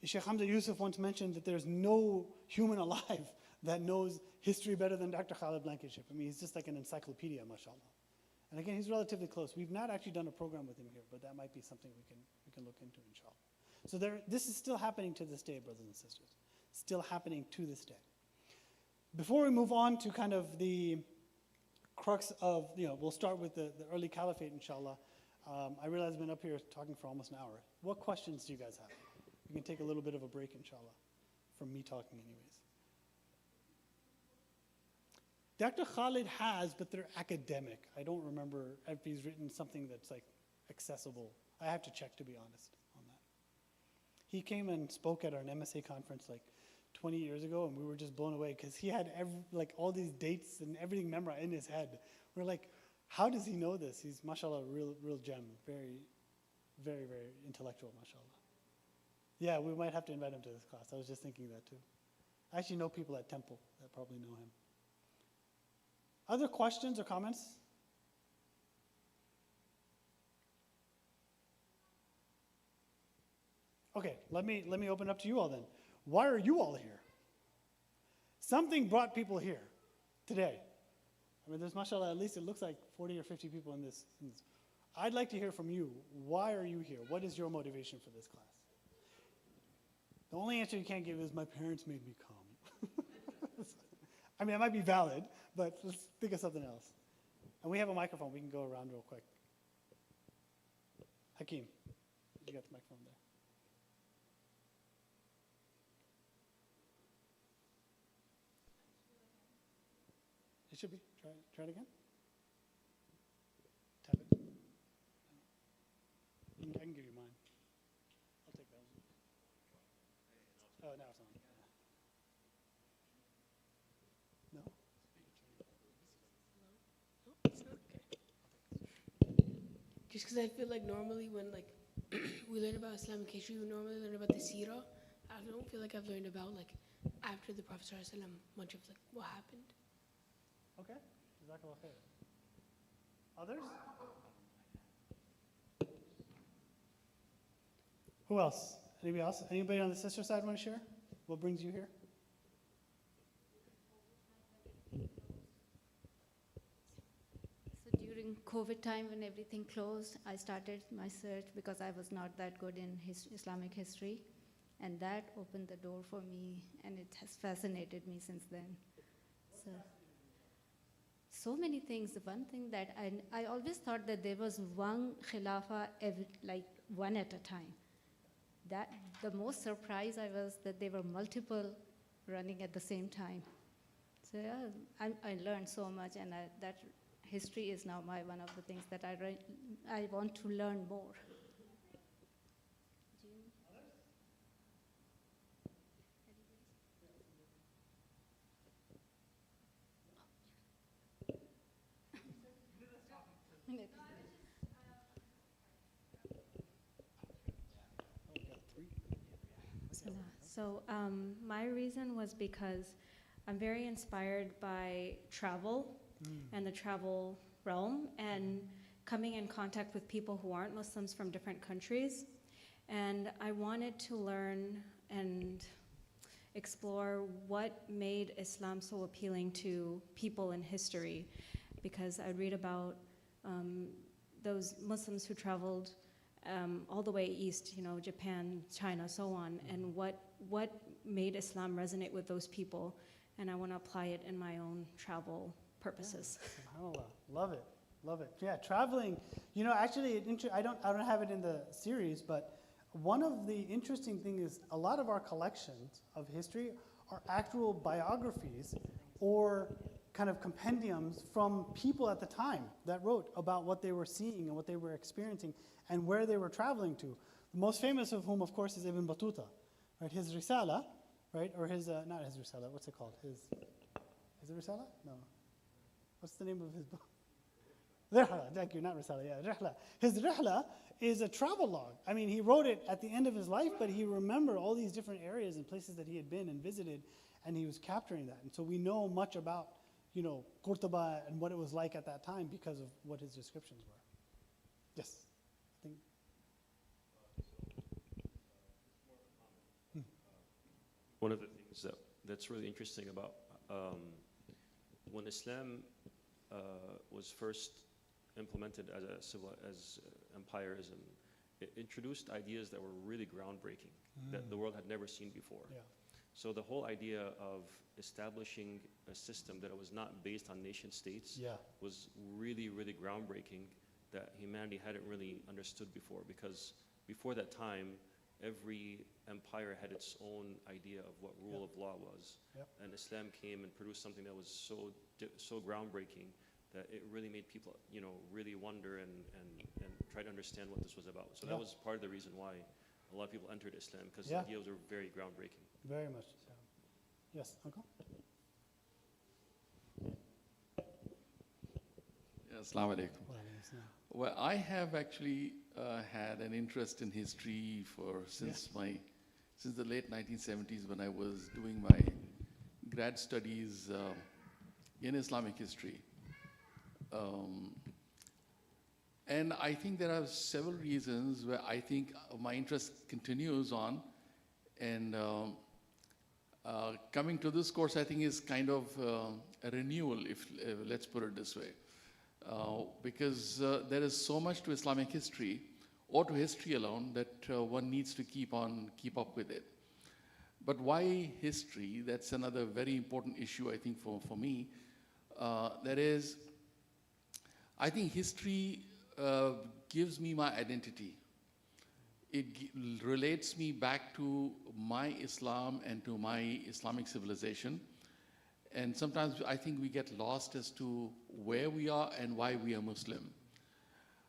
Sheikh Hamza Yusuf once mentioned that there's no human alive that knows history better than Dr. Khalid Blankenship. I mean, he's just like an encyclopedia, mashallah. And again, he's relatively close. We've not actually done a program with him here, but that might be something we can look into, inshallah. So this is still happening to this day, brothers and sisters. Still happening to this day. Before we move on to kind of the crux of, we'll start with the early caliphate, inshallah. I realize I've been up here talking for almost an hour. What questions do you guys have? We can take a little bit of a break, inshallah, from me talking anyways. Dr. Khalid has, but they're academic. I don't remember if he's written something that's like accessible. I have to check, to be honest, on that. He came and spoke at our MSA conference like 20 years ago, and we were just blown away because he had all these dates and everything memorized in his head. We're like, how does he know this? He's, mashallah, a real gem. Very, very, very intellectual, mashallah. Yeah, we might have to invite him to this class. I was just thinking that too. I actually know people at Temple that probably know him. Other questions or comments? Okay, let me open up to you all then. Why are you all here? Something brought people here today. I mean, there's, mashallah, at least it looks like 40 or 50 people in this. I'd like to hear from you. Why are you here? What is your motivation for this class? The only answer you can't give is, my parents made me come. I mean, it might be valid, but let's think of something else. And we have a microphone. We can go around real quick. Hakeem, you got the microphone there. It should be. Try it again. Tap it. I can give you mine. I'll take that one. Oh, now it's on. No? Just because I feel like normally when we learn about Islamic history, we normally learn about the seerah. I don't feel like I've learned about after the Prophet ﷺ, much of what happened. Okay. Jazakallah khair. Others? Who else? Anybody else? Anybody on the sister side want to share? What brings you here? So during COVID time when everything closed, I started my search because I was not that good in Islamic history. And that opened the door for me, and it has fascinated me since then. So many things. The one thing that I always thought that there was one khilafah, one at a time. That the most surprised I was that there were multiple running at the same time. So yeah, I learned so much, and that history is now one of the things that I want to learn more. So my reason was because I'm very inspired by travel and the travel realm and coming in contact with people who aren't Muslims from different countries. And I wanted to learn and explore what made Islam so appealing to people in history, because I read about those Muslims who traveled all the way east, Japan, China, so on, and what made Islam resonate with those people, and I want to apply it in my own travel purposes. Yeah, SubhanAllah. Love it. Yeah, traveling. Actually, I don't have it in the series, but one of the interesting things is a lot of our collections of history are actual biographies or kind of compendiums from people at the time that wrote about what they were seeing and what they were experiencing and where they were traveling to. The most famous of whom, of course, is Ibn Battuta, right? His Risala, right? Or his, not his Risala, what's it called? Is it Risala? No. What's the name of his book? Rihla, thank you, not Risala, yeah, Rihla. His Rihla is a travel log. I mean, he wrote it at the end of his life, but he remembered all these different areas and places that he had been and visited, and he was capturing that. And so we know much about, you know, Qurtuba and what it was like at that time because of what his descriptions were. Yes, I think. One of the things that's really interesting about when Islam was first implemented as empirism, it introduced ideas that were really groundbreaking, that the world had never seen before. Yeah. So the whole idea of establishing a system that was not based on nation states was really, really groundbreaking, that humanity hadn't really understood before, because before that time, every empire had its own idea of what rule of law was. And Islam came and produced something that was so groundbreaking that it really made people, you know, really wonder and try to understand what this was about. So that was part of the reason why a lot of people entered Islam, because the ideas were very groundbreaking. Very much so. Yes, Uncle? Assalamu alaikum. Well, I have actually had an interest in history since the late 1970s, when I was doing my grad studies in Islamic history. And I think there are several reasons where I think my interest continues on. And coming to this course, I think, is kind of a renewal, if let's put it this way. Because there is so much to Islamic history, or to history alone, that one needs to keep up with it. But why history? That's another very important issue, I think, for me. That is, I think history gives me my identity. It relates me back to my Islam and to my Islamic civilization. And sometimes I think we get lost as to where we are and why we are Muslim.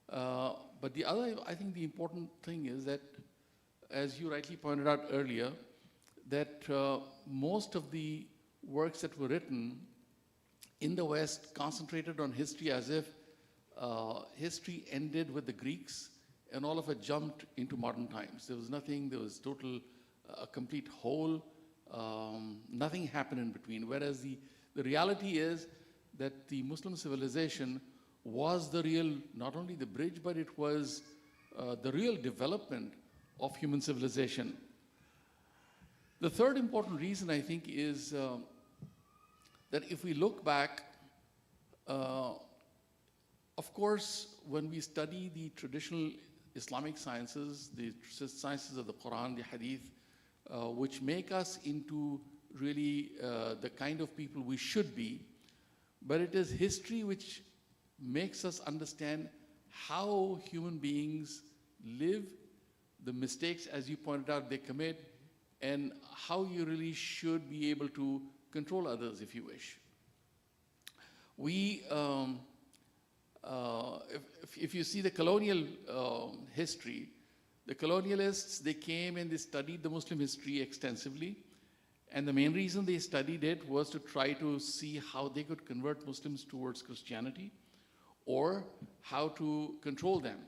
But the other, I think the important thing is that, as you rightly pointed out earlier, that most of the works that were written in the West concentrated on history as if history ended with the Greeks and all of it jumped into modern times. There was nothing, there was a complete hole. Nothing happened in between. Whereas the reality is that the Muslim civilization was the real, not only the bridge, but it was the real development of human civilization. The third important reason, I think, is that if we look back, of course, when we study the traditional Islamic sciences, the sciences of the Quran, the Hadith, which make us into really the kind of people we should be, but it is history which makes us understand how human beings live, the mistakes, as you pointed out, they commit, and how you really should be able to control others, if you wish. We, if you see the colonial history, the colonialists, they came and they studied the Muslim history extensively. And the main reason they studied it was to try to see how they could convert Muslims towards Christianity or how to control them.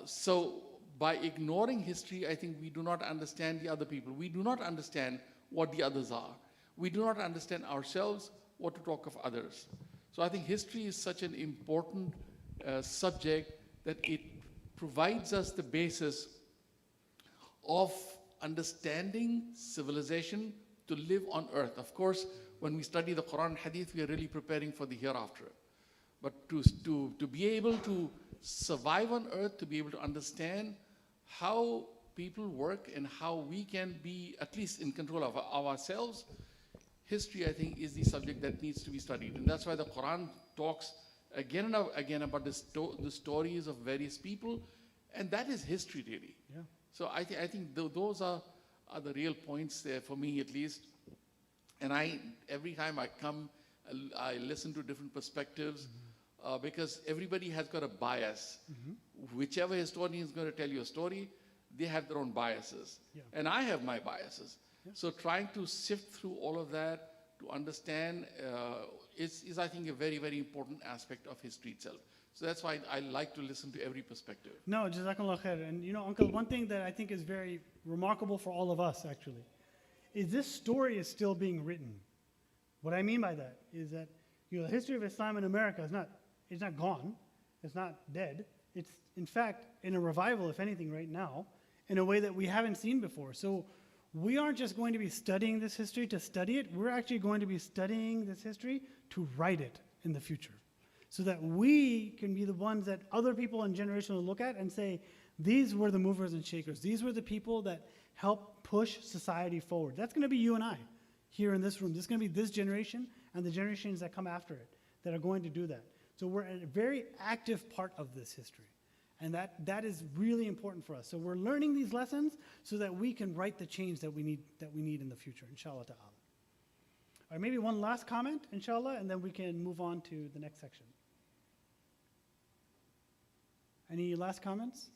So by ignoring history, I think we do not understand the other people. We do not understand what the others are. We do not understand ourselves, what to talk of others. So I think history is such an important subject that it provides us the basis of understanding civilization to live on earth. Of course, when we study the Quran and Hadith, we are really preparing for the hereafter. But to be able to survive on earth, to be able to understand how people work and how we can be at least in control of ourselves, history, I think, is the subject that needs to be studied. And that's why the Quran talks again and again about the stories of various people, and that is history, really. Yeah. So I think those are the real points there for me, at least. And every time I come I listen to different perspectives, because everybody has got a bias. Whichever historian is going to tell you a story, they have their own biases. Yeah. And I have my biases. So trying to sift through all of that to understand is, I think, a very, very important aspect of history itself. So that's why I like to listen to every perspective. No, Jazakallah khair. And you know, Uncle, one thing that I think is very remarkable for all of us, actually, is this story is still being written. What I mean by that is that, you know, the history of Islam in America is not gone. It's not dead. It's, in fact, in a revival, if anything, right now, in a way that we haven't seen before. So we aren't just going to be studying this history to study it. We're actually going to be studying this history to write it in the future, so that we can be the ones that other people in generation will look at and say, these were the movers and shakers. These were the people that helped push society forward. That's going to be you and I here in this room. This is going to be this generation and the generations that come after it that are going to do that. So we're a very active part of this history. And that is really important for us. So we're learning these lessons so that we can write the change that we need in the future, inshallah ta'ala. All right, maybe one last comment, inshallah, and then we can move on to the next section. Any last comments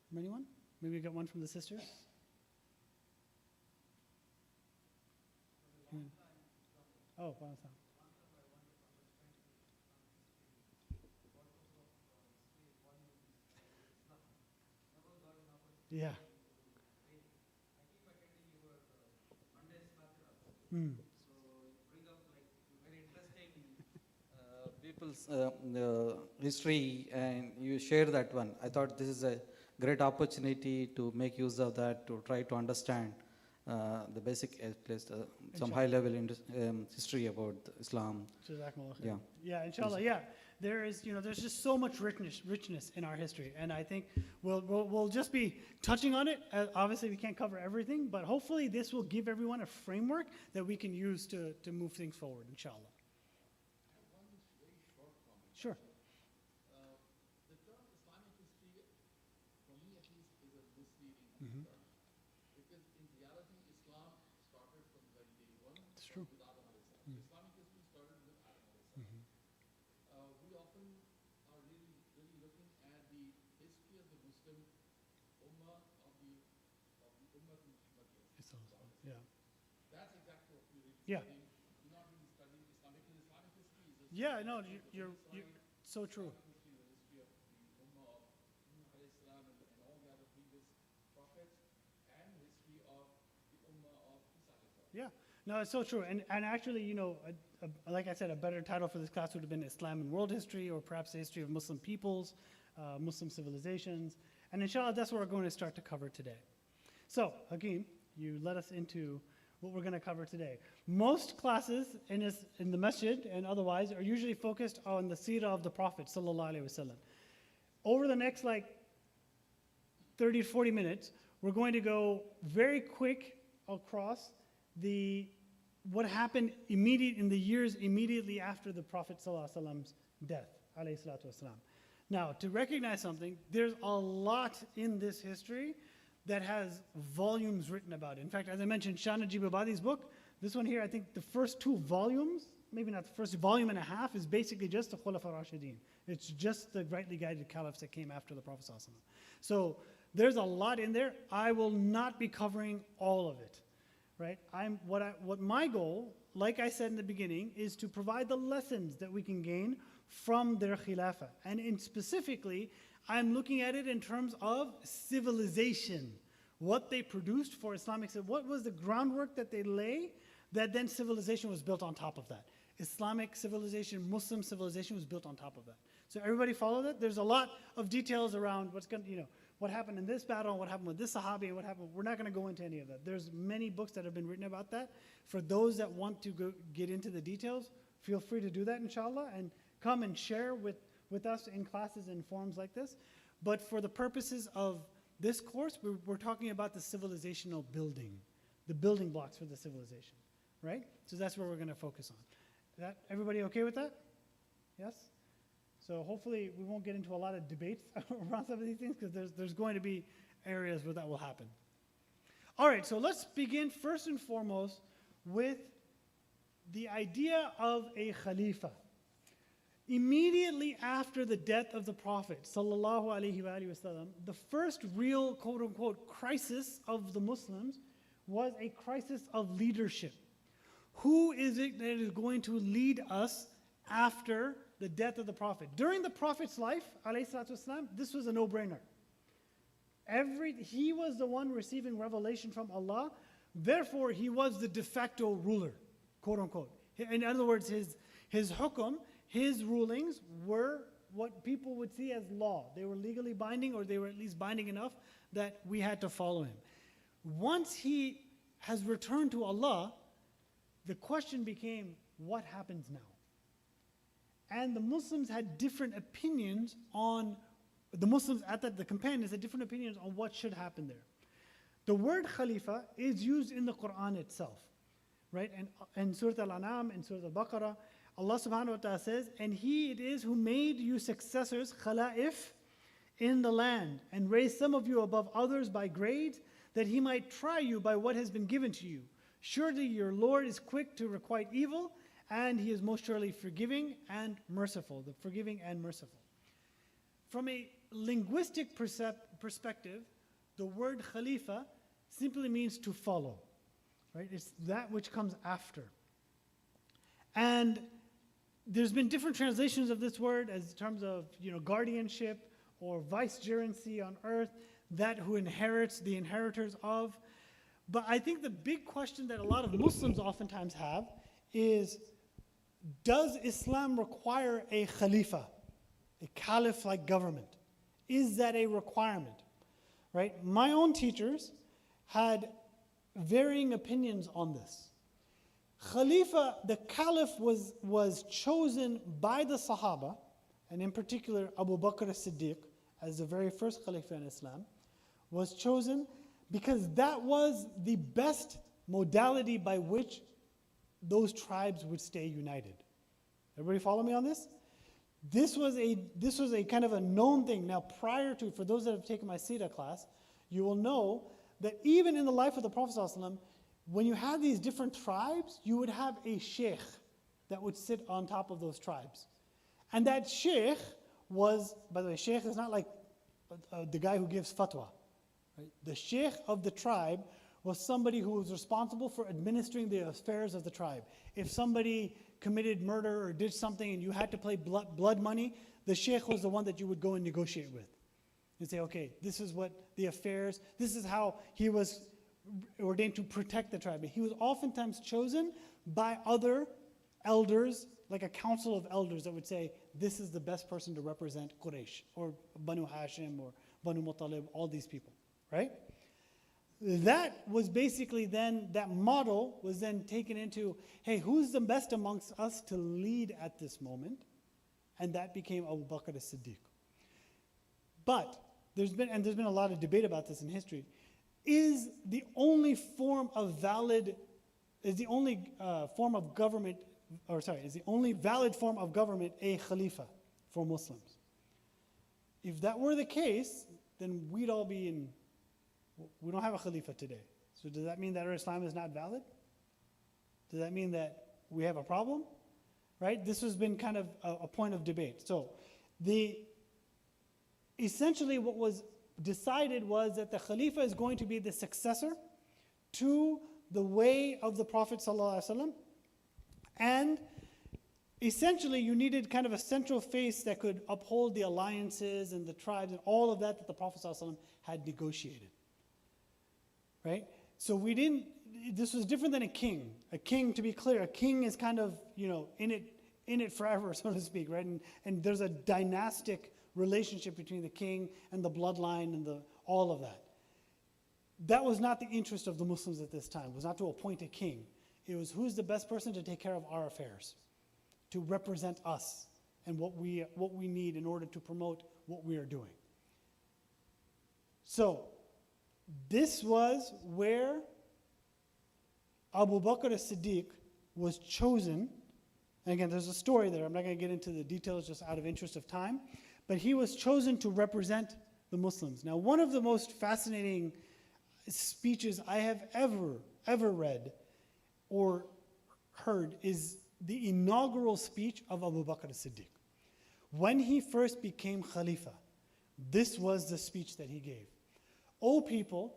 from anyone? Maybe we got one from the sisters. Oh, wow. Yeah. People's history, and you share that one. I thought this is a great opportunity to make use of that to try to understand the basic some high level history about Islam. Jazakumullah khair. Yeah. Yeah, inshallah. Yeah, there's just so much richness in our history, and I think we'll just be touching on it. Obviously, we can't cover everything, but hopefully, this will give everyone a framework that we can use to move things forward. Inshallah. Sure. The term Islamic history, for me at least, is a misleading term. Because in reality, Islam started from very day one. It's true. With Adam alayhi salam. Islamic history started with Adam alayhi salam. We often are really looking at the history of the Muslim ummah of the ummah Yeah. That's exactly what we're really Yeah. studying. We're not really studying Islamic, because Islamic history is a Yeah, no, you're so true. history, the history of the ummah of Nuh alayhi salam and all the other previous prophets, and history of the ummah of Isa alayhi salam. Yeah, no, it's so true. And actually, you know, like I said, a better title for this class would have been Islam and World History, or perhaps the history of Muslim peoples, Muslim civilizations. And inshallah, that's what we're going to start to cover today. So, Hakeem, you led us into what we're going to cover today. Most classes in the masjid and otherwise are usually focused on the seerah of the Prophet sallallahu alaihi wasallam. Over the next 30 to 40 minutes, we're going to go very quick across what happened in the years immediately after the Prophet sallallahu alaihi wasallam's death, alayhi salatu wasalam. Now, to recognize something, there's a lot in this history that has volumes written about it. In fact, as I mentioned, Shah Najib Abadi's book, this one here, I think the first 2 volumes, maybe not the first volume and a half, is basically just the Khulafa Rashidin. It's just the rightly guided caliphs that came after the Prophet ﷺ. So there's a lot in there. I will not be covering all of it, right? What my goal, like I said in the beginning, is to provide the lessons that we can gain from their khilafah. And specifically, I'm looking at it in terms of civilization, what they produced for Islamic, what was the groundwork that they lay, that then civilization was built on top of that. Islamic civilization, Muslim civilization was built on top of that. So everybody follow that? There's a lot of details around what happened in this battle, and what happened with this Sahabi, and what happened. We're not going to go into any of that. There's many books that have been written about that. For those that want to get into the details, feel free to do that, inshallah, and come and share with us in classes and forums like this. But for the purposes of this course, we're talking about the civilizational building, the building blocks for the civilization, right? So that's where we're going to focus on. Everybody okay with that? Yes? So hopefully we won't get into a lot of debates around some of these things, because there's going to be areas where that will happen. All right, so let's begin first and foremost with the idea of a Khalifa. Immediately after the death of the Prophet sallallahu alaihi wasallam, the first real quote-unquote crisis of the Muslims was a crisis of leadership. Who is it that is going to lead us after the death of the Prophet? During the Prophet's life, alayhi salatu wasalam, this was a no-brainer. He was the one receiving revelation from Allah, therefore he was the de facto ruler, quote-unquote. In other words, his hukum, his rulings were what people would see as law. They were legally binding, or they were at least binding enough that we had to follow him. Once he has returned to Allah, the question became, what happens now? And the Muslims had different opinions on, the companions had different opinions on what should happen there. The word Khalifa is used in the Quran itself, right? And in Surah Al-An'am and Surah Al-Baqarah, Allah subhanahu wa ta'ala says, and He it is who made you successors, khala'if, in the land, and raised some of you above others by grades, that He might try you by what has been given to you. Surely your Lord is quick to requite evil, and He is most surely forgiving and merciful, the forgiving and merciful. From a linguistic perspective, the word Khalifa simply means to follow, right? It's that which comes after. And there's been different translations of this word as in terms of, guardianship or vicegerency on earth, that who inherits, the inheritors of. But I think the big question that a lot of Muslims oftentimes have is, does Islam require a Khalifa, a caliph-like government? Is that a requirement? Right? My own teachers had varying opinions on this. Khalifa, the caliph was chosen by the Sahaba, and in particular Abu Bakr as-Siddiq, as the very first Khalifa in Islam, was chosen because that was the best modality by which those tribes would stay united. Everybody follow me on this? This was a kind of a known thing. Now, prior to, for those that have taken my Sira class, you will know that even in the life of the Prophet ﷺ, when you had these different tribes, you would have a sheikh that would sit on top of those tribes. And that sheikh was, by the way, sheikh is not like the guy who gives fatwa. Right? The sheikh of the tribe was somebody who was responsible for administering the affairs of the tribe. If somebody committed murder or did something and you had to pay blood money, the sheikh was the one that you would go and negotiate with. And say, okay, this is what the affairs, this is how he was ordained to protect the tribe. He was oftentimes chosen by other elders, like a council of elders that would say, this is the best person to represent Quraysh, or Banu Hashim, or Banu Muttalib, all these people, right? That was basically then, that model was then taken into, hey, who's the best amongst us to lead at this moment? And that became Abu Bakr as-Siddiq. But there's been a lot of debate about this in history. Is the only valid form of government a Khalifa for Muslims? If that were the case, then we'd all be in. We don't have a Khalifa today. So does that mean that our Islam is not valid? Does that mean that we have a problem? Right? This has been kind of a point of debate. So essentially what was decided was that the Khalifa is going to be the successor to the way of the Prophet ﷺ, and essentially you needed kind of a central face that could uphold the alliances and the tribes and all of that the Prophet ﷺ had negotiated. Right? So this was different than a king. A king, to be clear, a king is kind of, in it forever, so to speak, right? And there's a dynastic relationship between the king and the bloodline and all of that. That was not the interest of the Muslims at this time. It was not to appoint a king. It was who's the best person to take care of our affairs, to represent us and what we need in order to promote what we are doing. So this was where Abu Bakr as-Siddiq was chosen. And again, there's a story there. I'm not going to get into the details just out of interest of time. But he was chosen to represent the Muslims. Now, one of the most fascinating speeches I have ever read or heard is the inaugural speech of Abu Bakr as-Siddiq. When he first became Khalifa, this was the speech that he gave. O people,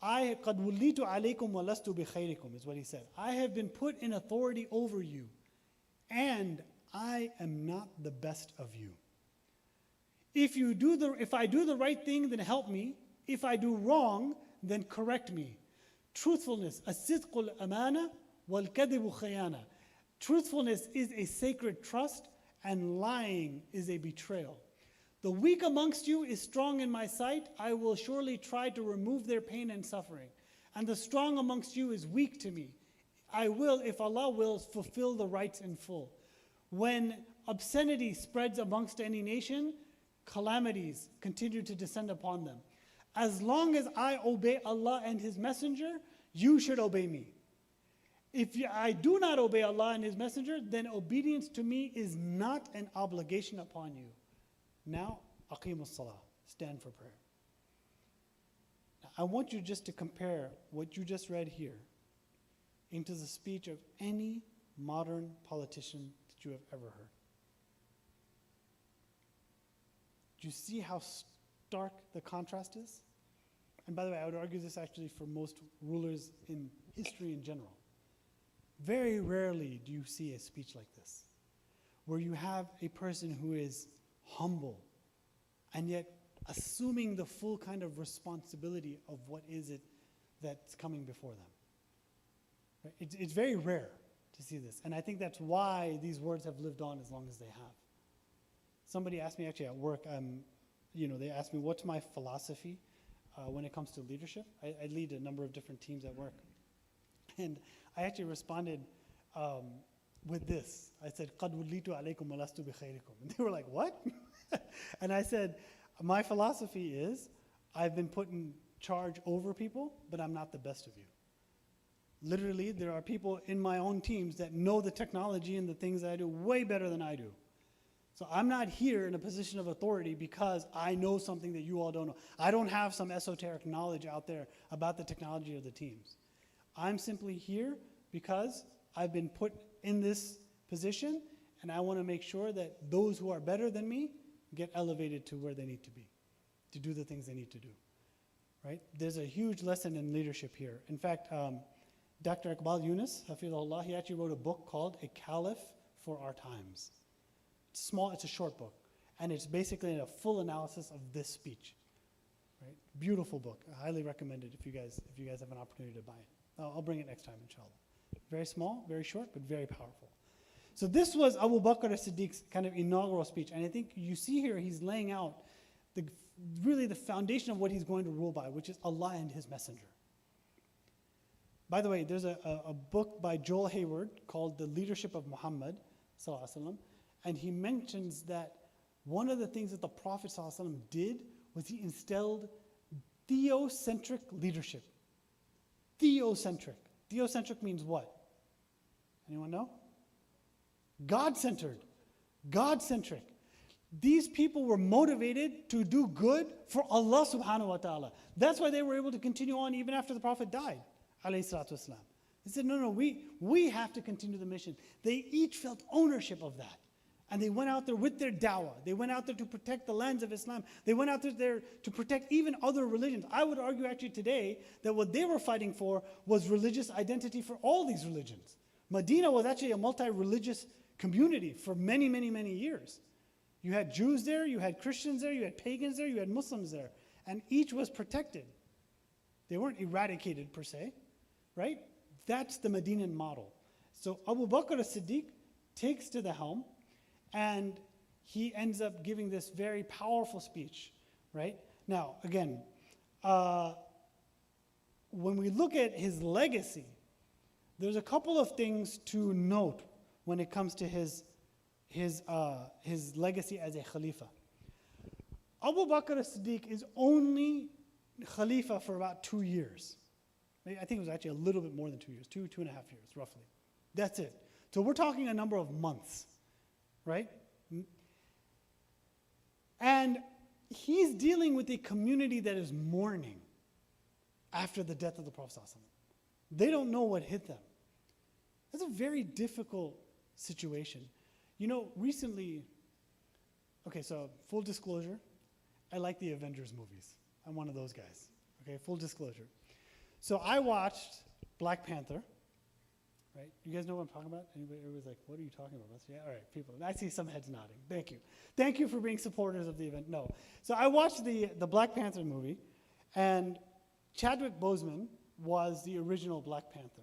I قَدْ وُلِّيتُ عَلَيْكُمْ وَلَسْتُ بِخَيْرِكُم is what he said. I have been put in authority over you, and I am not the best of you. If I do the right thing, then help me. If I do wrong, then correct me. Truthfulness, الصدق الأمانة والكذب خيانة. Truthfulness is a sacred trust, and lying is a betrayal. The weak amongst you is strong in my sight. I will surely try to remove their pain and suffering. And the strong amongst you is weak to me. I will, if Allah wills, fulfill the rights in full. When obscenity spreads amongst any nation, calamities continue to descend upon them. As long as I obey Allah and His Messenger, you should obey me. If I do not obey Allah and His Messenger, then obedience to me is not an obligation upon you. Now, aqimus salah, stand for prayer. Now, I want you just to compare what you just read here into the speech of any modern politician that you have ever heard. Do you see how stark the contrast is? And by the way, I would argue this actually for most rulers in history in general. Very rarely do you see a speech like this, where you have a person who is humble and yet assuming the full kind of responsibility of what is it that's coming before them. Right? It's very rare to see this, and I think that's why these words have lived on as long as they have. Somebody asked me actually at work, they asked me, what's my philosophy when it comes to leadership? I lead a number of different teams at work. And I actually responded with this. I said, قَدْ وُلِّيتُ عَلَيْكُمْ وَلَسْتُ بِخَيْرِكُمْ. And they were like, what? And I said, my philosophy is, I've been put in charge over people, but I'm not the best of you. Literally, there are people in my own teams that know the technology and the things that I do way better than I do. So I'm not here in a position of authority because I know something that you all don't know. I don't have some esoteric knowledge out there about the technology of the teams. I'm simply here because I've been put in this position, and I want to make sure that those who are better than me get elevated to where they need to be, to do the things they need to do, right? There's a huge lesson in leadership here. In fact, Dr. Iqbal Yunus, Hafidhullah, he actually wrote a book called A Caliph for Our Times. It's small, it's a short book, and it's basically a full analysis of this speech, right? Beautiful book. I highly recommend it if you guys have an opportunity to buy it. I'll bring it next time, inshallah. Very small, very short, but very powerful. So this was Abu Bakr as-Siddiq's kind of inaugural speech, and I think you see here he's laying out really the foundation of what he's going to rule by, which is Allah and His Messenger. By the way, there's a book by Joel Hayward called The Leadership of Muhammad sallallahu alaihi wasallam, and he mentions that one of the things that the Prophet sallallahu alaihi wasallam did was he instilled theocentric leadership. Theocentric. Theocentric means what? Anyone know? God-centered. God-centric. These people were motivated to do good for Allah subhanahu wa ta'ala. That's why they were able to continue on even after the Prophet died, alayhi salatu wasalam. They said, no, we have to continue the mission. They each felt ownership of that. And they went out there with their dawah. They went out there to protect the lands of Islam. They went out there to protect even other religions. I would argue actually today that what they were fighting for was religious identity for all these religions. Medina was actually a multi-religious community for many, many, many years. You had Jews there, you had Christians there, you had pagans there, you had Muslims there. And each was protected. They weren't eradicated per se, right? That's the Medinan model. So Abu Bakr as-Siddiq takes to the helm, and he ends up giving this very powerful speech, right? Now, again, when we look at his legacy, there's a couple of things to note when it comes to his legacy as a Khalifa. Abu Bakr as-Siddiq is only Khalifa for about 2 years. I think it was actually a little bit more than 2 years, two and a half years, roughly. That's it. So we're talking a number of months. Right? And he's dealing with a community that is mourning after the death of the Prophet ﷺ. They don't know what hit them. That's a very difficult situation. You know, recently, okay, so full disclosure, I like the Avengers movies. I'm one of those guys, okay, full disclosure. So I watched Black Panther, right? You guys know what I'm talking about? Anybody? Everybody's like, what are you talking about? Yeah, all right, people. I see some heads nodding. Thank you. Thank you for being supporters of the event. No. So I watched the Black Panther movie, and Chadwick Boseman was the original Black Panther.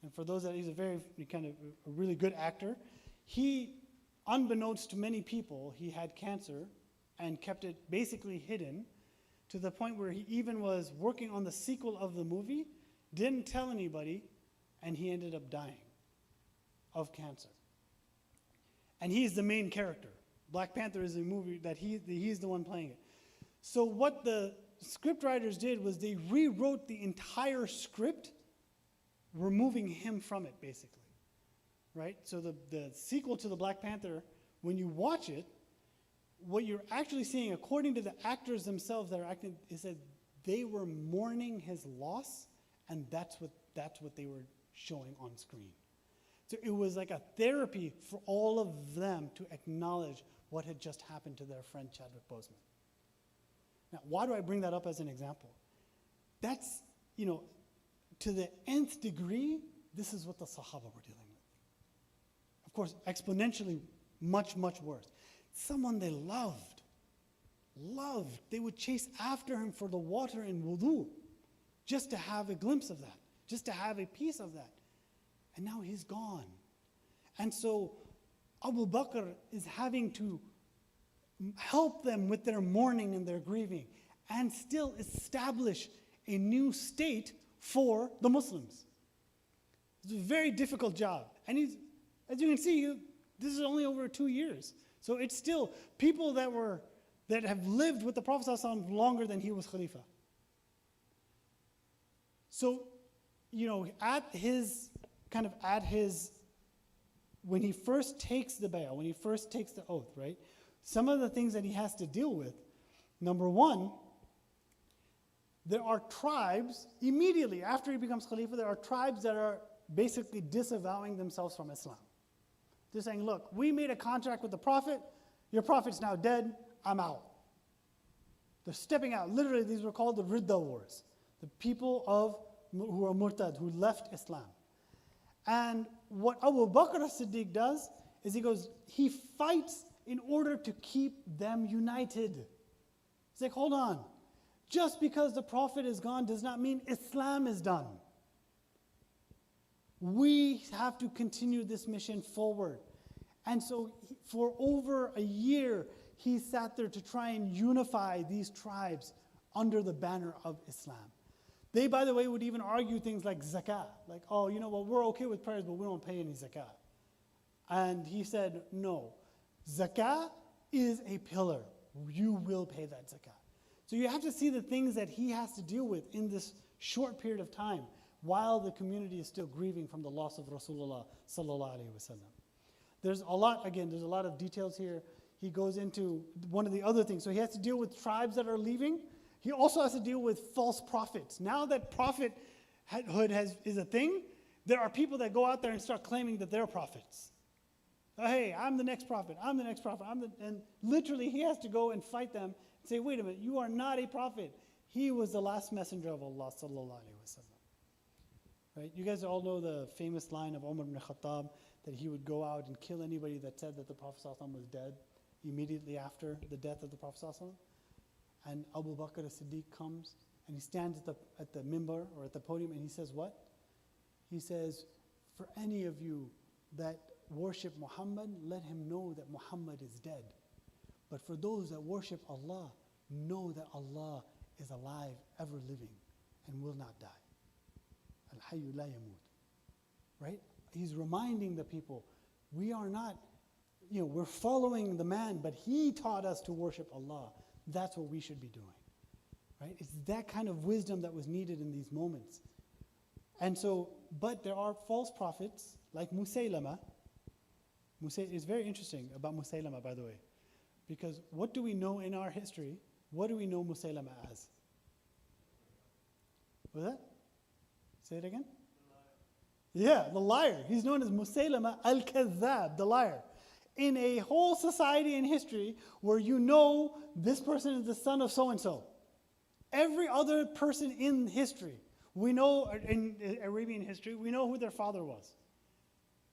And for those that, he's a very kind of a really good actor. He, unbeknownst to many people, he had cancer and kept it basically hidden to the point where he even was working on the sequel of the movie, didn't tell anybody, and he ended up dying of cancer. And he's the main character. Black Panther is a movie that he's the one playing it. So what the script writers did was they rewrote the entire script, removing him from it, basically. Right? So the sequel to the Black Panther, when you watch it, what you're actually seeing, according to the actors themselves that are acting, is that they were mourning his loss, and that's what they were showing on screen. So it was like a therapy for all of them to acknowledge what had just happened to their friend Chadwick Boseman. Now, why do I bring that up as an example? That's, you know, to the nth degree, this is what the Sahaba were dealing with. Of course, exponentially much, much worse. Someone they loved. They would chase after him for the water in wudu, just to have a glimpse of that, just to have a piece of that. And now he's gone. And so Abu Bakr is having to help them with their mourning and their grieving and still establish a new state for the Muslims. It's a very difficult job. And he's, as you can see, this is only over 2 years. So it's still people that have lived with the Prophet ﷺ longer than he was Khalifa. So, you know, when he first takes the bay'ah, when he first takes the oath, right? Some of the things that he has to deal with, number one, there are tribes, immediately after he becomes Khalifa, there are tribes that are basically disavowing themselves from Islam. They're saying, look, we made a contract with the Prophet, your Prophet's now dead, I'm out. They're stepping out. Literally, these were called the Ridda Wars, the people who are murtad, who left Islam. And what Abu Bakr as-Siddiq does is he fights in order to keep them united. It's like, hold on. Just because the Prophet is gone does not mean Islam is done. We have to continue this mission forward. And so for over a year, he sat there to try and unify these tribes under the banner of Islam. They, by the way, would even argue things like zakah. Like, oh, you know what, we're okay with prayers, but we don't pay any zakah. And he said, no, zakah is a pillar. You will pay that zakah. So you have to see the things that he has to deal with in this short period of time while the community is still grieving from the loss of Rasulullah sallallahu alaihi wasallam. There's a lot of details here. He goes into one of the other things. So he has to deal with tribes that are leaving. He also has to deal with false prophets. Now that prophethood is a thing, there are people that go out there and start claiming that they're prophets. Oh, hey, I'm the next prophet. I'm the next prophet. And literally he has to go and fight them and say, wait a minute, you are not a prophet. He was the last messenger of Allah sallallahu alaihi wasallam. Right? You guys all know the famous line of Umar ibn Khattab that he would go out and kill anybody that said that the Prophet ﷺ was dead immediately after the death of the Prophet ﷺ. And Abu Bakr as-Siddiq comes and he stands at the mimbar or at the podium and he says what? He says, for any of you that worship Muhammad, let him know that Muhammad is dead. But for those that worship Allah, know that Allah is alive, ever living, and will not die. Al-Hayyu la yamut. Right? He's reminding the people, we are not, we're following the man, but he taught us to worship Allah. That's what we should be doing. Right? It's that kind of wisdom that was needed in these moments. And so, but there are false prophets like Musaylama. It's very interesting about Musaylama, by the way, because what do we know in our history? What do we know Musaylama as? What was that? Say it again? Yeah, the liar. He's known as Musaylama al-Kadhab, the liar. In a whole society in history where you know this person is the son of so-and-so. Every other person in history, we know, in Arabian history, we know who their father was.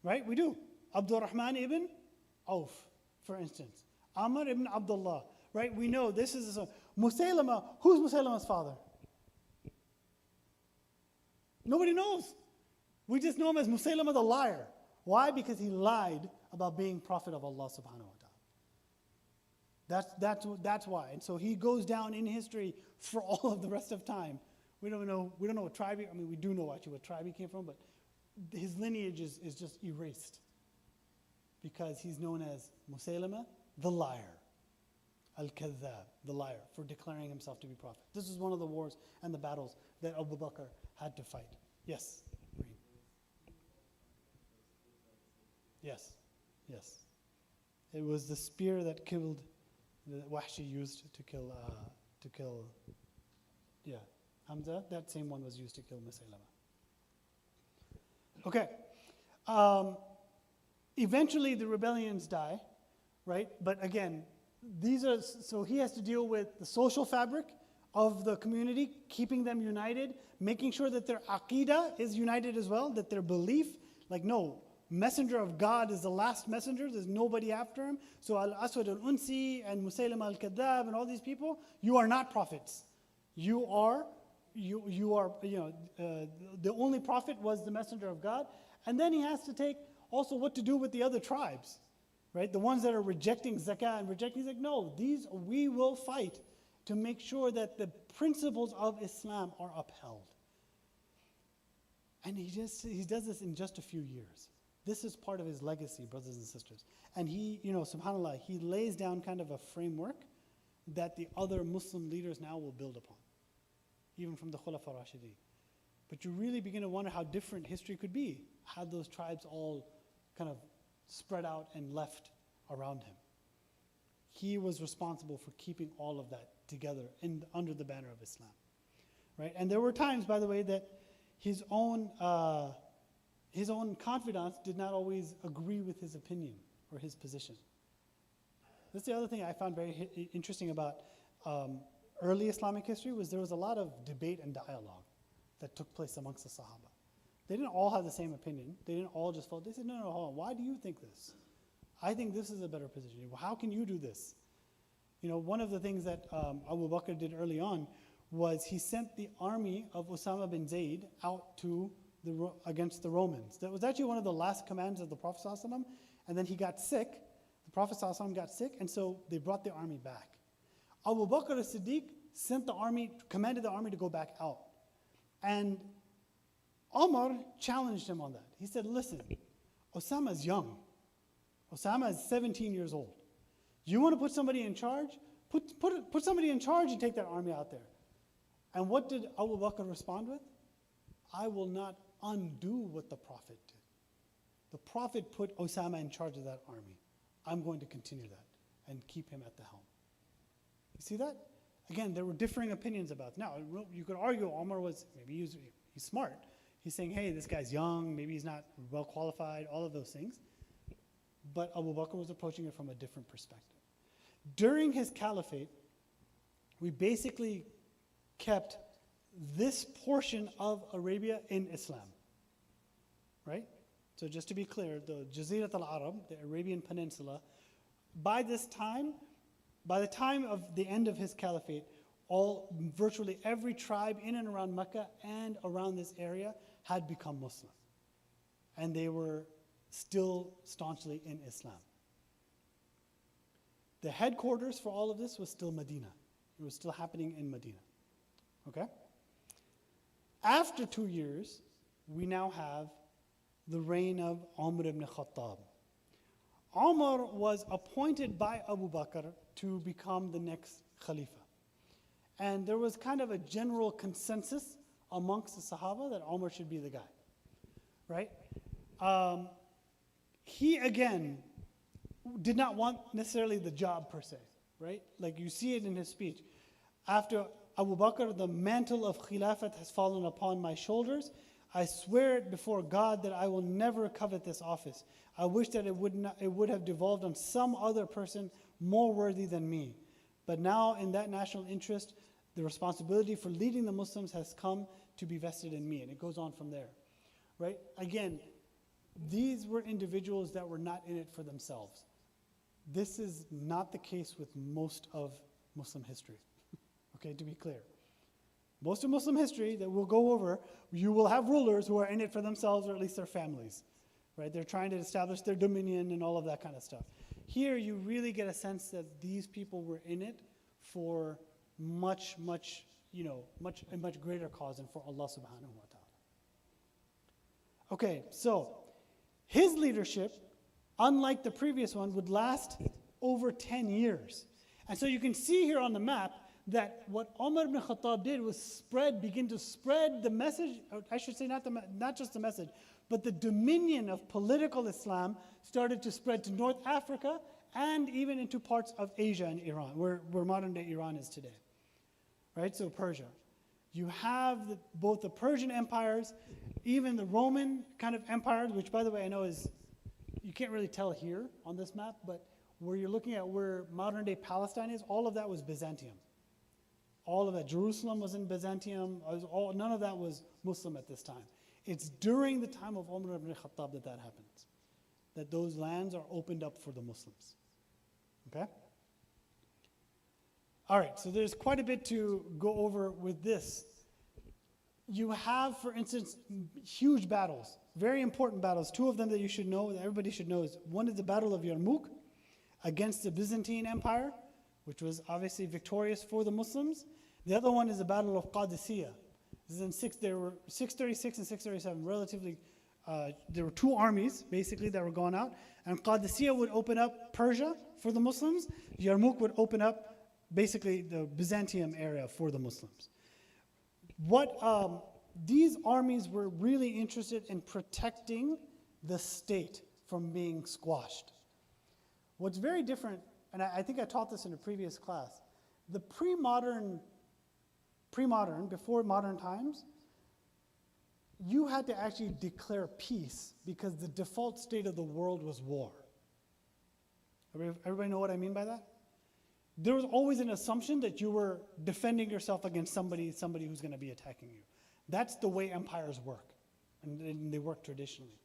Right? We do. Abdurrahman ibn Auf, for instance. Amr ibn Abdullah. Right? We know this is a Musaylama. Who's Musaylama's father? Nobody knows. We just know him as Musaylama the liar. Why? Because he lied about being prophet of Allah subhanahu wa ta'ala. That's why. And so he goes down in history for all of the rest of time. We don't know what tribe we do know actually what tribe he came from, but his lineage is just erased. Because he's known as Musaylama the liar. Al-Kadhab, the liar, for declaring himself to be prophet. This is one of the wars and the battles that Abu Bakr had to fight. Yes? Yes, yes. It was the spear that killed, that Wahshi used to kill, Hamza. That same one was used to kill Musaylama. Okay. Eventually the rebellions die, right? But again, so he has to deal with the social fabric of the community, keeping them united, making sure that their aqidah is united as well, that their belief, no, messenger of God is the last messenger, there's nobody after him. So Al-Aswad al-Unsi and Musaylama al-Kadhab and all these people, you are not prophets. You are the only prophet was the messenger of God. And then he has to take also what to do with the other tribes, right? The ones that are rejecting zakah and rejecting, he's like, no, we will fight to make sure that the principles of Islam are upheld. And he does this in just a few years. This is part of his legacy, brothers and sisters. And he, subhanAllah, he lays down kind of a framework that the other Muslim leaders now will build upon, even from the Khulafa Rashidin. But you really begin to wonder how different history could be had those tribes all kind of spread out and left around him. He was responsible for keeping all of that together under the banner of Islam. Right? And there were times, by the way, that his own confidants did not always agree with his opinion or his position. That's the other thing I found very interesting about early Islamic history was there was a lot of debate and dialogue that took place amongst the Sahaba. They didn't all have the same opinion. They didn't all just vote. They said, no, hold on, why do you think this? I think this is a better position. Well, how can you do this? One of the things that Abu Bakr did early on was he sent the army of Osama bin Zayd out against the Romans. That was actually one of the last commands of the Prophet ﷺ, and then he got sick. The Prophet ﷺ got sick, and so they brought the army back. Abu Bakr as-Siddiq commanded the army to go back out. And Omar challenged him on that. He said, listen, Osama's young. Osama is 17 years old. You want to put somebody in charge? Put somebody in charge and take that army out there. And what did Abu Bakr respond with? I will not undo what the Prophet did. The Prophet put Osama in charge of that army. I'm going to continue that and keep him at the helm. You see that? Again, there were differing opinions about it. Now, you could argue Omar maybe he's smart. He's saying, hey, this guy's young, maybe he's not well qualified, all of those things. But Abu Bakr was approaching it from a different perspective. During his caliphate, we basically kept this portion of Arabia in Islam, right? So just to be clear, the Jazirat al-Arab, the Arabian Peninsula, by the time of the end of his caliphate, virtually every tribe in and around Mecca and around this area had become Muslim. And they were still staunchly in Islam. The headquarters for all of this was still Medina. It was still happening in Medina. Okay? After 2 years, we now have the reign of Umar ibn Khattab. Umar was appointed by Abu Bakr to become the next Khalifa. And there was kind of a general consensus amongst the Sahaba that Umar should be the guy, right? He, again, did not want necessarily the job per se, right? Like you see it in his speech. After Abu Bakr, the mantle of Khilafat has fallen upon my shoulders. I swear it before God that I will never covet this office. I wish that it would have devolved on some other person more worthy than me. But now, in that national interest, the responsibility for leading the Muslims has come to be vested in me. And it goes on from there, right? Again, these were individuals that were not in it for themselves. This is not the case with most of Muslim history, okay, to be clear. Most of Muslim history that we'll go over, you will have rulers who are in it for themselves or at least their families, right? They're trying to establish their dominion and all of that kind of stuff. Here, you really get a sense that these people were in it for a much greater cause and for Allah subhanahu wa ta'ala. Okay, so his leadership, unlike the previous one, would last over 10 years. And so you can see here on the map that what Umar ibn Khattab did was begin to spread the message, or I should say not just the message, but the dominion of political Islam started to spread to North Africa and even into parts of Asia and Iran, where modern day Iran is today. Right, so Persia. You have both the Persian empires, even the Roman kind of empires, which by the way I know is, you can't really tell here on this map, but where you're looking at where modern day Palestine is, all of that was Byzantium. All of that, Jerusalem was in Byzantium, none of that was Muslim at this time. It's during the time of Umar ibn Khattab that happens, that those lands are opened up for the Muslims. Okay? All right, so there's quite a bit to go over with this. You have, for instance, huge battles, very important battles. Two of them that you should know, that everybody should know, is one is the Battle of Yarmouk against the Byzantine Empire, which was obviously victorious for the Muslims. The other one is the Battle of Qadisiyah. This is in there were 636 and 637, relatively, there were two armies, basically, that were going out. And Qadisiyah would open up Persia for the Muslims. Yarmouk would open up, basically, the Byzantium area for the Muslims. These armies were really interested in protecting the state from being squashed. What's very different, and I think I taught this in a previous class, the pre-modern, before modern times, you had to actually declare peace because the default state of the world was war. Everybody know what I mean by that? There was always an assumption that you were defending yourself against somebody who's going to be attacking you. That's the way empires work, and they work traditionally.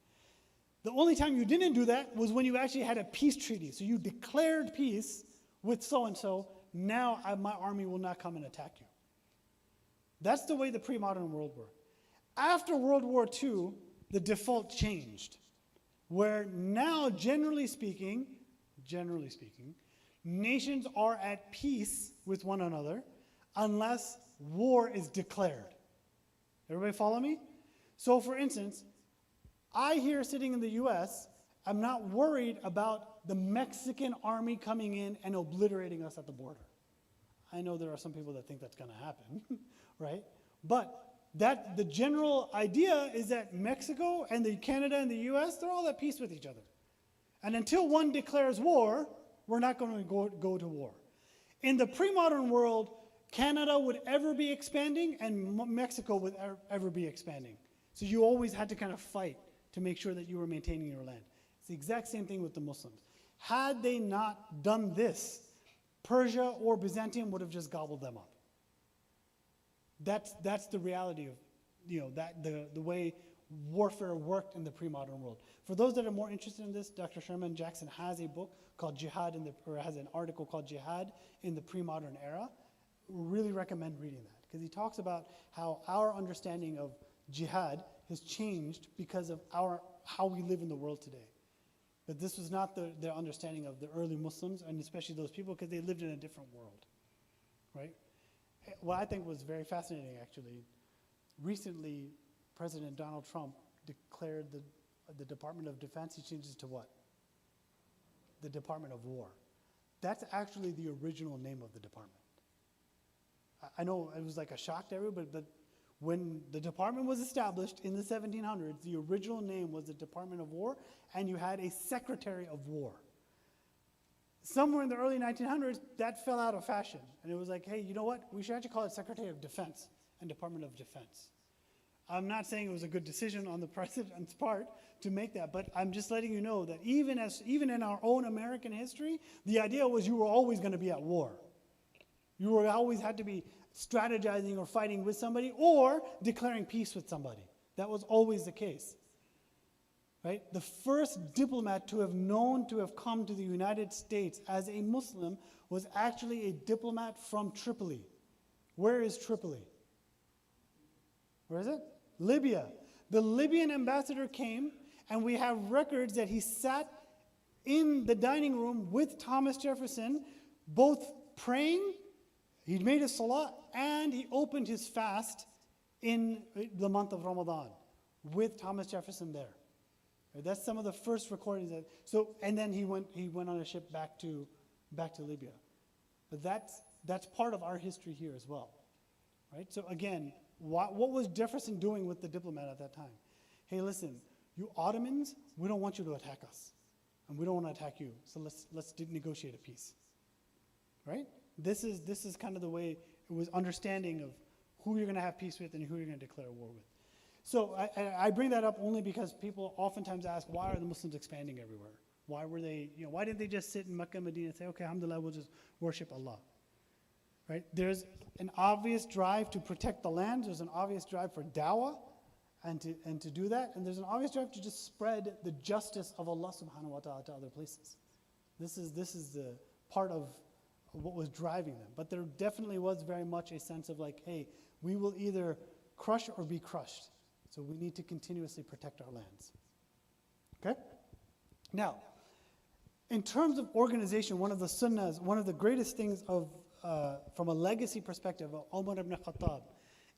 The only time you didn't do that was when you actually had a peace treaty. So you declared peace with so-and-so, now my army will not come and attack you. That's the way the pre-modern world worked. After World War II, the default changed, where now, generally speaking, nations are at peace with one another unless war is declared. Everybody follow me? So for instance, I here sitting in the US, I'm not worried about the Mexican army coming in and obliterating us at the border. I know there are some people that think that's going to happen, right? But the general idea is that Mexico and Canada and the US, they're all at peace with each other. And until one declares war, we're not going to go to war. In the pre-modern world, Canada would ever be expanding and Mexico would ever be expanding. So you always had to kind of fight to make sure that you were maintaining your land. It's the exact same thing with the Muslims. Had they not done this, Persia or Byzantium would have just gobbled them up. That's the reality of the way warfare worked in the pre-modern world. For those that are more interested in this, Dr. Sherman Jackson has a book called Jihad has an article called Jihad in the Pre-Modern Era. Really recommend reading that because he talks about how our understanding of jihad has changed because of how we live in the world today. But this was not their understanding of the early Muslims, and especially those people, because they lived in a different world, right? What I think was very fascinating, actually, recently, President Donald Trump declared the Department of Defense, he changed it to what? The Department of War. That's actually the original name of the department. I know it was like a shock to everybody, but when the department was established in the 1700s, the original name was the Department of War, and you had a Secretary of War. Somewhere in the early 1900s, that fell out of fashion. And it was like, hey, you know what? We should actually call it Secretary of Defense and Department of Defense. I'm not saying it was a good decision on the president's part to make that, but I'm just letting you know that even in our own American history, the idea was you were always going to be at war. You were always had to be strategizing or fighting with somebody or declaring peace with somebody. That was always the case. Right? The first diplomat to have known to have come to the United States as a Muslim was actually a diplomat from Tripoli. Where is Tripoli? Where is it? Libya. The Libyan ambassador came, and we have records that he sat in the dining room with Thomas Jefferson, both praying, he made a salah, and he opened his fast in the month of Ramadan with Thomas Jefferson there. That's some of the first recordings. And then he went on a ship back to Libya. But that's part of our history here as well, right? So again, what was Jefferson doing with the diplomat at that time? Hey, listen, you Ottomans, we don't want you to attack us, and we don't want to attack you. So let's negotiate a peace, right? This is kind of the way it was understanding of who you're going to have peace with and who you're going to declare war with. So I bring that up only because people oftentimes ask, why are the Muslims expanding everywhere? Why were they, why didn't they just sit in Mecca and Medina and say, okay, alhamdulillah, we'll just worship Allah? Right? There's an obvious drive to protect the land. There's an obvious drive for dawah and to do that. And there's an obvious drive to just spread the justice of Allah subhanahu wa ta'ala to other places. This is the part of what was driving them. But there definitely was very much a sense of like, hey, we will either crush or be crushed. So we need to continuously protect our lands. Okay? Now, in terms of organization, one of the sunnahs, one of the greatest things of, from a legacy perspective of Umar ibn Khattab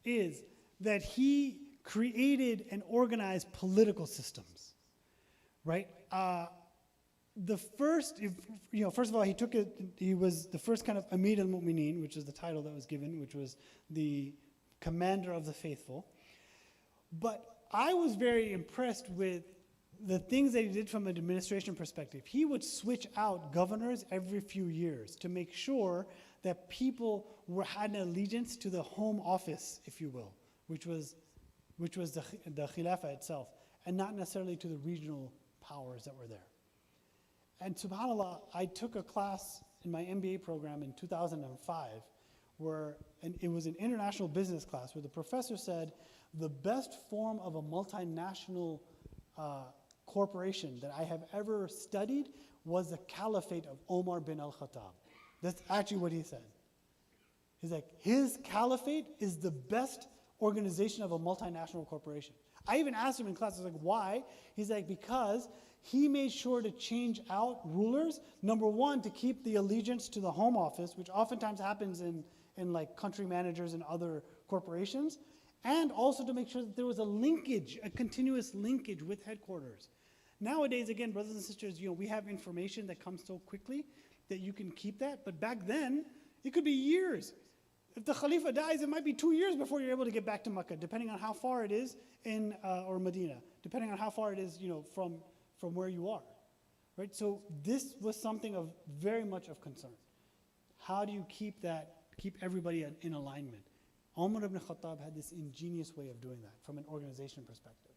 is that he created and organized political systems, right? First of all, he was the first kind of Amir al-Mu'mineen, which is the title that was given, which was the commander of the faithful. But I was very impressed with the things that he did from an administration perspective. He would switch out governors every few years to make sure that people had an allegiance to the home office, if you will, which was the Khilafah itself, and not necessarily to the regional powers that were there. And subhanAllah, I took a class in my MBA program in 2005 and it was an international business class where the professor said, the best form of a multinational corporation that I have ever studied was the caliphate of Omar bin al-Khattab. That's actually what he said. He's like, his caliphate is the best organization of a multinational corporation. I even asked him in class, I was like, why? He's like, because he made sure to change out rulers, number one, to keep the allegiance to the home office, which oftentimes happens in like country managers and other corporations, and also to make sure that there was a linkage, a continuous linkage with headquarters. Nowadays, again, brothers and sisters, we have information that comes so quickly that you can keep that, but back then, it could be years. If the Khalifa dies, it might be 2 years before you're able to get back to Mecca, depending on how far it is or Medina, depending on how far it is, from where you are, right? So this was something of very much of concern. How do you keep everybody in alignment? Umar ibn Khattab had this ingenious way of doing that from an organization perspective.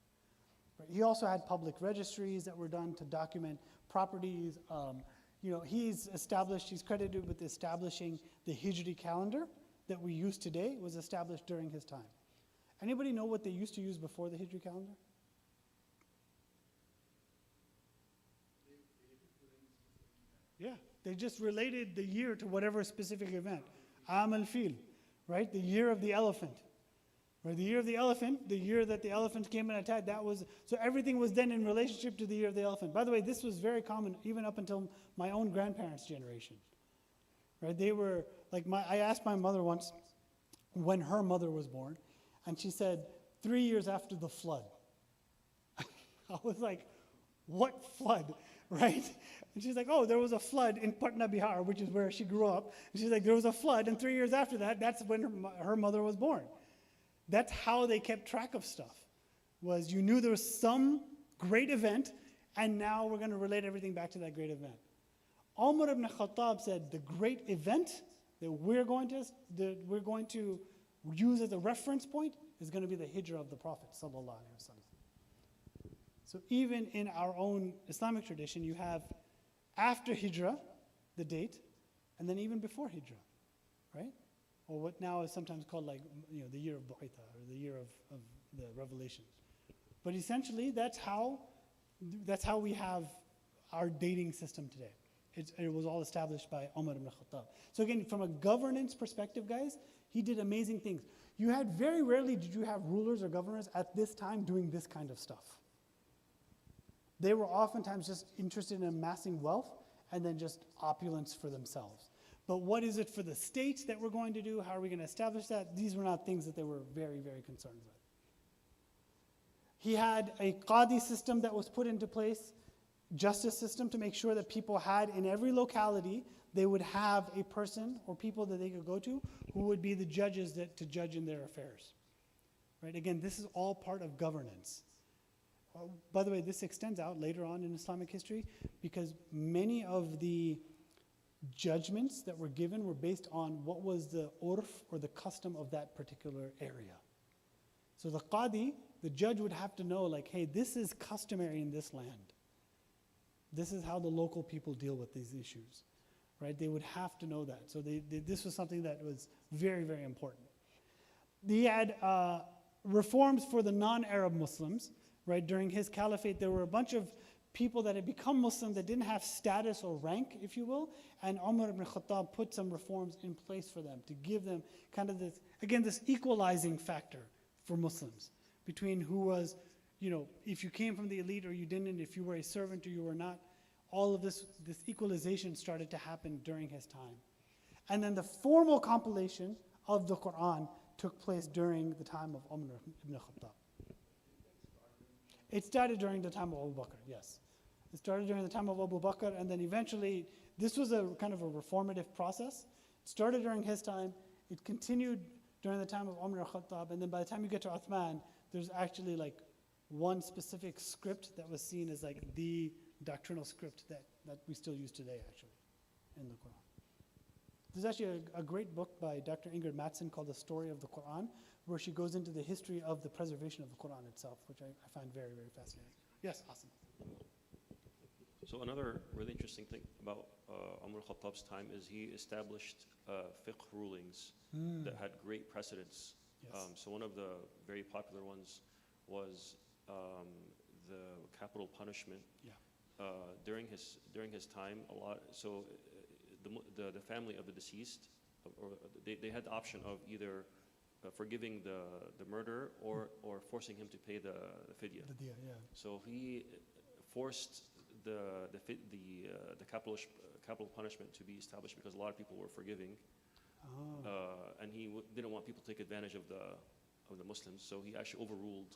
Right? He also had public registries that were done to document properties. He's credited with establishing the Hijri calendar that we use today was established during his time. Anybody know what they used to use before the Hijri calendar? Yeah, they just related the year to whatever specific event. Am al-Fil, right? The year of the elephant. Right? The year of the elephant, the year that the elephant came and attacked, so everything was then in relationship to the year of the elephant. By the way, this was very common even up until my own grandparents' generation. Right? They were, I asked my mother once when her mother was born, and she said, 3 years after the flood. I was like, what flood? Right? And she's like, oh, there was a flood in Patna, Bihar, which is where she grew up. And she's like, there was a flood, and 3 years after that, that's when her mother was born. That's how they kept track of stuff, was you knew there was some great event, and now we're going to relate everything back to that great event. Umar ibn Khattab said the great event that we're going to use as a reference point is going to be the hijrah of the Prophet sallallahu alaihi wasallam. So even in our own Islamic tradition, you have after hijrah, the date, and then even before hijrah, right? Or what now is sometimes called like, the year of Bu'itha, or the year of the revelation. But essentially, that's how we have our dating system today. It was all established by Umar ibn Khattab. So again, from a governance perspective, guys, he did amazing things. Very rarely did you have rulers or governors at this time doing this kind of stuff. They were oftentimes just interested in amassing wealth and then just opulence for themselves. But what is it for the state that we're going to do? How are we going to establish that? These were not things that they were very, very concerned with. He had a qadi system that was put into place, justice system, to make sure that people had, in every locality, they would have a person or people that they could go to who would be the judges to judge in their affairs. Right? Again, this is all part of governance. By the way, this extends out later on in Islamic history because many of the judgments that were given were based on what was the urf or the custom of that particular area. So the qadi, the judge, would have to know, like, hey, this is customary in this land. This is how the local people deal with these issues, right? They would have to know that. So this was something that was very, very important. He had reforms for the non-Arab Muslims, right? During his caliphate, there were a bunch of people that had become Muslim that didn't have status or rank, if you will, and Umar ibn Khattab put some reforms in place for them to give them kind of this, again, this equalizing factor for Muslims between who was, if you came from the elite or you didn't, if you were a servant or you were not. All of this equalization started to happen during his time. And then the formal compilation of the Quran took place during the time of Umar ibn Khattab. It started during the time of Abu Bakr, yes. It started during the time of Abu Bakr, and then eventually, this was a kind of a reformative process. It started during his time, it continued during the time of Umar al-Khattab, and then by the time you get to Uthman, there's actually like one specific script that was seen as like the doctrinal script that we still use today, actually, in the Quran. There's actually a great book by Dr. Ingrid Mattson called The Story of the Quran, where she goes into the history of the preservation of the Quran itself, which I find very, very fascinating. Yes, awesome. So another really interesting thing about Umar al-Khattab's time is he established fiqh rulings that had great precedence. Yes. So one of the very popular ones was the capital punishment. Yeah. During his time, the family of the deceased, or they had the option of either forgiving the murderer or forcing him to pay the fidya. The diya, yeah. So he forced the capital punishment to be established because a lot of people were forgiving, and he didn't want people to take advantage of the Muslims. So he actually overruled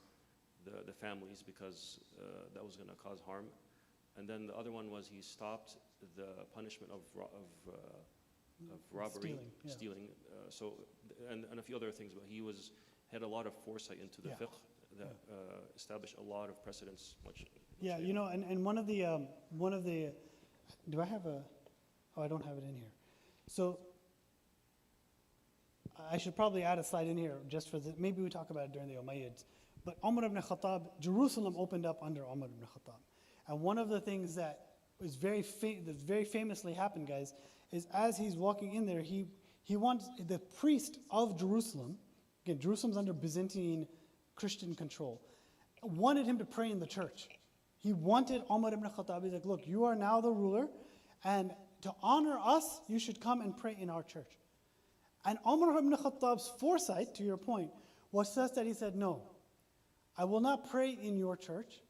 the families because that was going to cause harm. And then the other one was he stopped the punishment of robbery, stealing. And a few other things, but he had a lot of foresight into the fiqh that established a lot of precedents. Yeah, and one of the, do I have I don't have it in here. So I should probably add a slide in here just for maybe we talk about it during the Umayyads. But Umar ibn Khattab, Jerusalem opened up under Umar ibn Khattab. And one of the things that was very famously happened, guys, is as he's walking in there, he wants the priest of Jerusalem, again, Jerusalem's under Byzantine Christian control, wanted him to pray in the church. He wanted Umar ibn Khattab, he's like, look, you are now the ruler, and to honor us, you should come and pray in our church. And Umar ibn Khattab's foresight, to your point, was such that he said, no, I will not pray in your church.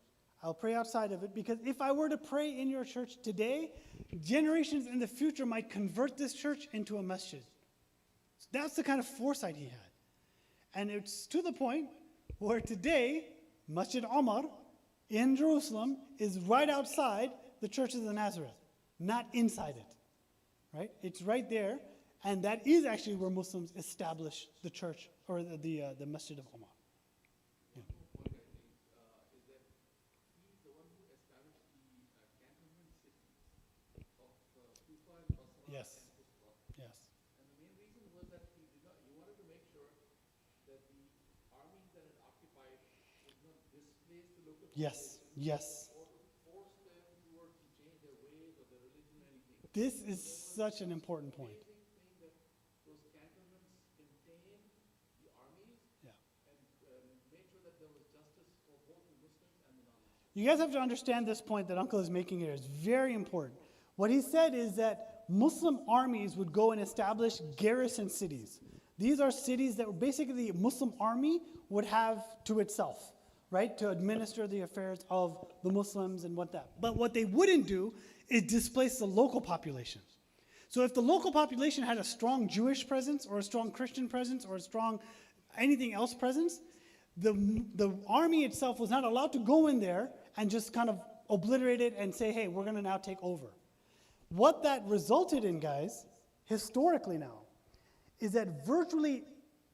I'll pray outside of it, because if I were to pray in your church today, generations in the future might convert this church into a masjid. So that's the kind of foresight he had. And it's to the point where today, Masjid Omar in Jerusalem is right outside the Church of the Nazareth, not inside it, right? It's right there, and that is actually where Muslims establish the church, or the Masjid of Omar. Yes. Yes. And the main reason was that he wanted to make sure that the army Yes, yes. This is such an important point. Yeah. You guys have to understand this point that Uncle is making here. It's very important. What he said is that Muslim armies would go and establish garrison cities. These are cities that basically the Muslim army would have to itself, right, to administer the affairs of the Muslims and what that. But what they wouldn't do is displace the local population. So if the local population had a strong Jewish presence or a strong Christian presence or a strong anything else presence, the army itself was not allowed to go in there and just kind of obliterate it and say, hey, we're going to now take over. What that resulted in, guys, historically now, is that virtually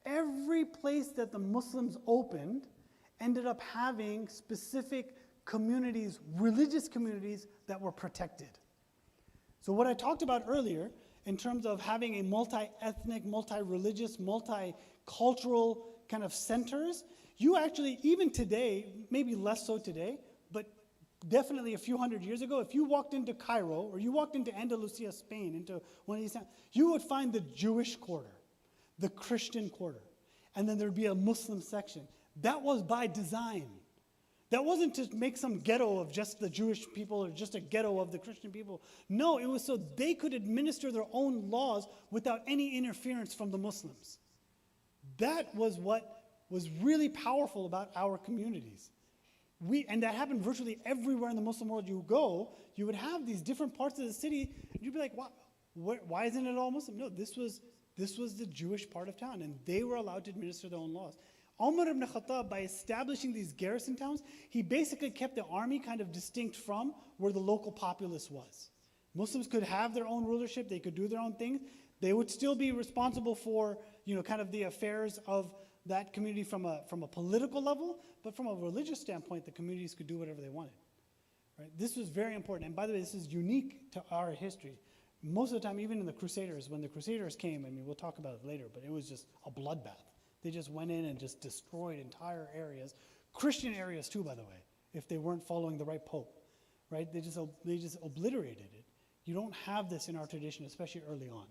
every place that the Muslims opened ended up having specific communities, religious communities that were protected. So what I talked about earlier in terms of having a multi-ethnic, multi-religious, multicultural kind of centers, you actually, even today, maybe less so today, but definitely a few hundred years ago, if you walked into Cairo or you walked into Andalusia, Spain, into one of these towns, you would find the Jewish quarter, the Christian quarter, and then there'd be a Muslim section. That was by design. That wasn't to make some ghetto of just the Jewish people or just a ghetto of the Christian people. No, it was so they could administer their own laws without any interference from the Muslims. That was what was really powerful about our communities. And that happened virtually everywhere in the Muslim world you go. You would have these different parts of the city, and you'd be like, why isn't it all Muslim? No, this was the Jewish part of town, and they were allowed to administer their own laws. Umar ibn Khattab, by establishing these garrison towns, he basically kept the army kind of distinct from where the local populace was. Muslims could have their own rulership, they could do their own things. They would still be responsible for, kind of the affairs of that community from a political level, but from a religious standpoint, the communities could do whatever they wanted. Right? This was very important. And by the way, this is unique to our history. Most of the time, even in the Crusaders, when the Crusaders came, we'll talk about it later, but it was just a bloodbath. They just went in and just destroyed entire areas, Christian areas too, by the way, if they weren't following the right pope, right? They just obliterated it. You don't have this in our tradition, especially early on.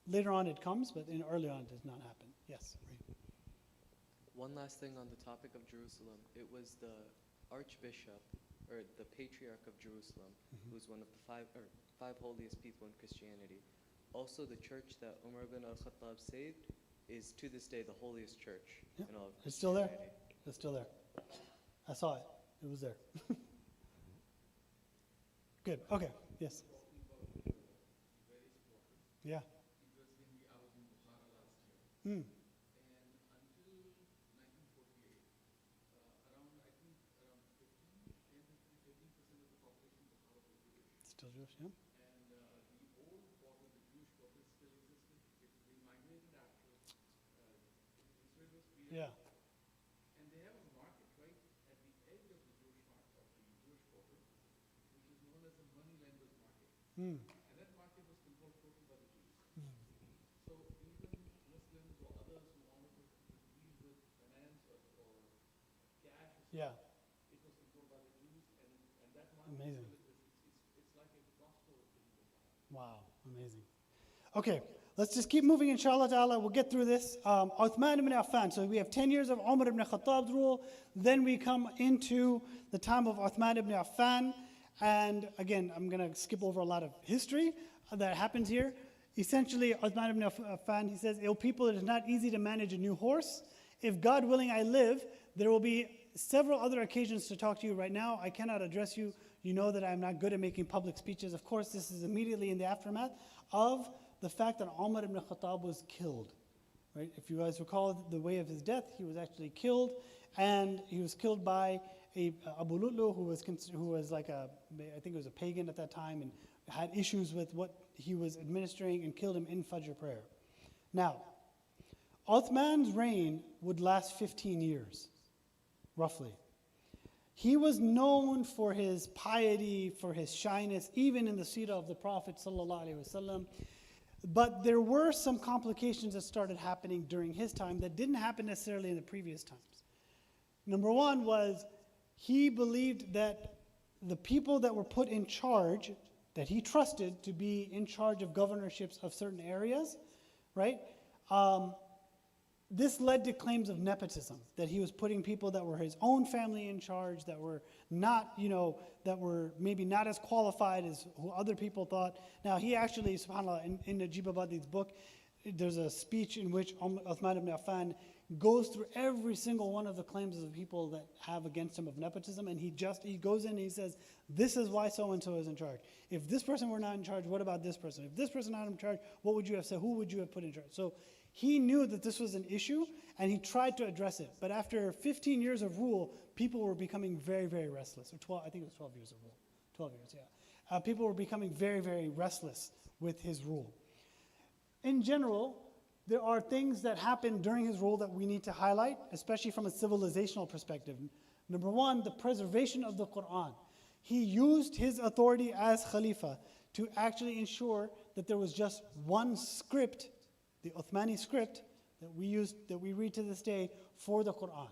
Later on it comes, but early on it does not happen. Yes. Right. One last thing on the topic of Jerusalem. It was the Archbishop, or the Patriarch of Jerusalem, who's one of the five holiest people in Christianity. Also, the church that Umar ibn al-Khattab saved is to this day the holiest church in all of Christianity. It's still there. It's still there. I saw it. It was there. Good. Okay. Yes. Yeah. Mm. Still Jewish, yeah. Yeah. And they have a market right at the edge of the Jewish market, of the Jewish quarter, which is known as the moneylender's market. Mm. And that market was controlled totally by the Jews. So even Muslims or others who wanted to deal with finance or cash, Yeah. it was controlled by the Jews, and that market Amazing. it's like a gospel in Islam. Wow. Amazing. Okay. Let's just keep moving, inshallah ta'ala. We'll get through this. Uthman ibn Affan. So we have 10 years of Umar ibn Khattab's rule. Then we come into the time of Uthman ibn Affan. And again, I'm going to skip over a lot of history that happens here. Essentially, Uthman ibn Affan, he says, "O people, it is not easy to manage a new horse. If God willing I live, there will be several other occasions to talk to you. Right now, I cannot address you. You know that I'm not good at making public speeches." Of course, this is immediately in the aftermath of the fact that Umar ibn Khattab was killed, right? If you guys recall the way of his death, he was actually killed, and he was killed by Abu Lu'lu, who was like I think it was a pagan at that time, and had issues with what he was administering, and killed him in Fajr prayer. Now, Uthman's reign would last 15 years, roughly. He was known for his piety, for his shyness, even in the seerah of the Prophet sallallahu alaihi wasallam. But there were some complications that started happening during his time that didn't happen necessarily in the previous times. Number one was he believed that the people that were put in charge, that he trusted to be in charge of governorships of certain areas, right? This led to claims of nepotism, that he was putting people that were his own family in charge, that were not, that were maybe not as qualified as who other people thought. Now, he actually, subhanAllah, in Najib Abadi's book, there's a speech in which Uthman ibn Affan goes through every single one of the claims of the people that have against him of nepotism, and he goes in and he says, this is why so-and-so is in charge. If this person were not in charge, what about this person? If this person not in charge, what would you have said? Who would you have put in charge? So he knew that this was an issue, and he tried to address it. But after 15 years of rule, people were becoming very, very restless. Or 12, I think it was 12 years of rule. 12 years, yeah. People were becoming very, very restless with his rule. In general, there are things that happened during his rule that we need to highlight, especially from a civilizational perspective. Number one, the preservation of the Quran. He used his authority as Khalifa to actually ensure that there was just one script, the Uthmani script, that we read to this day for the Quran.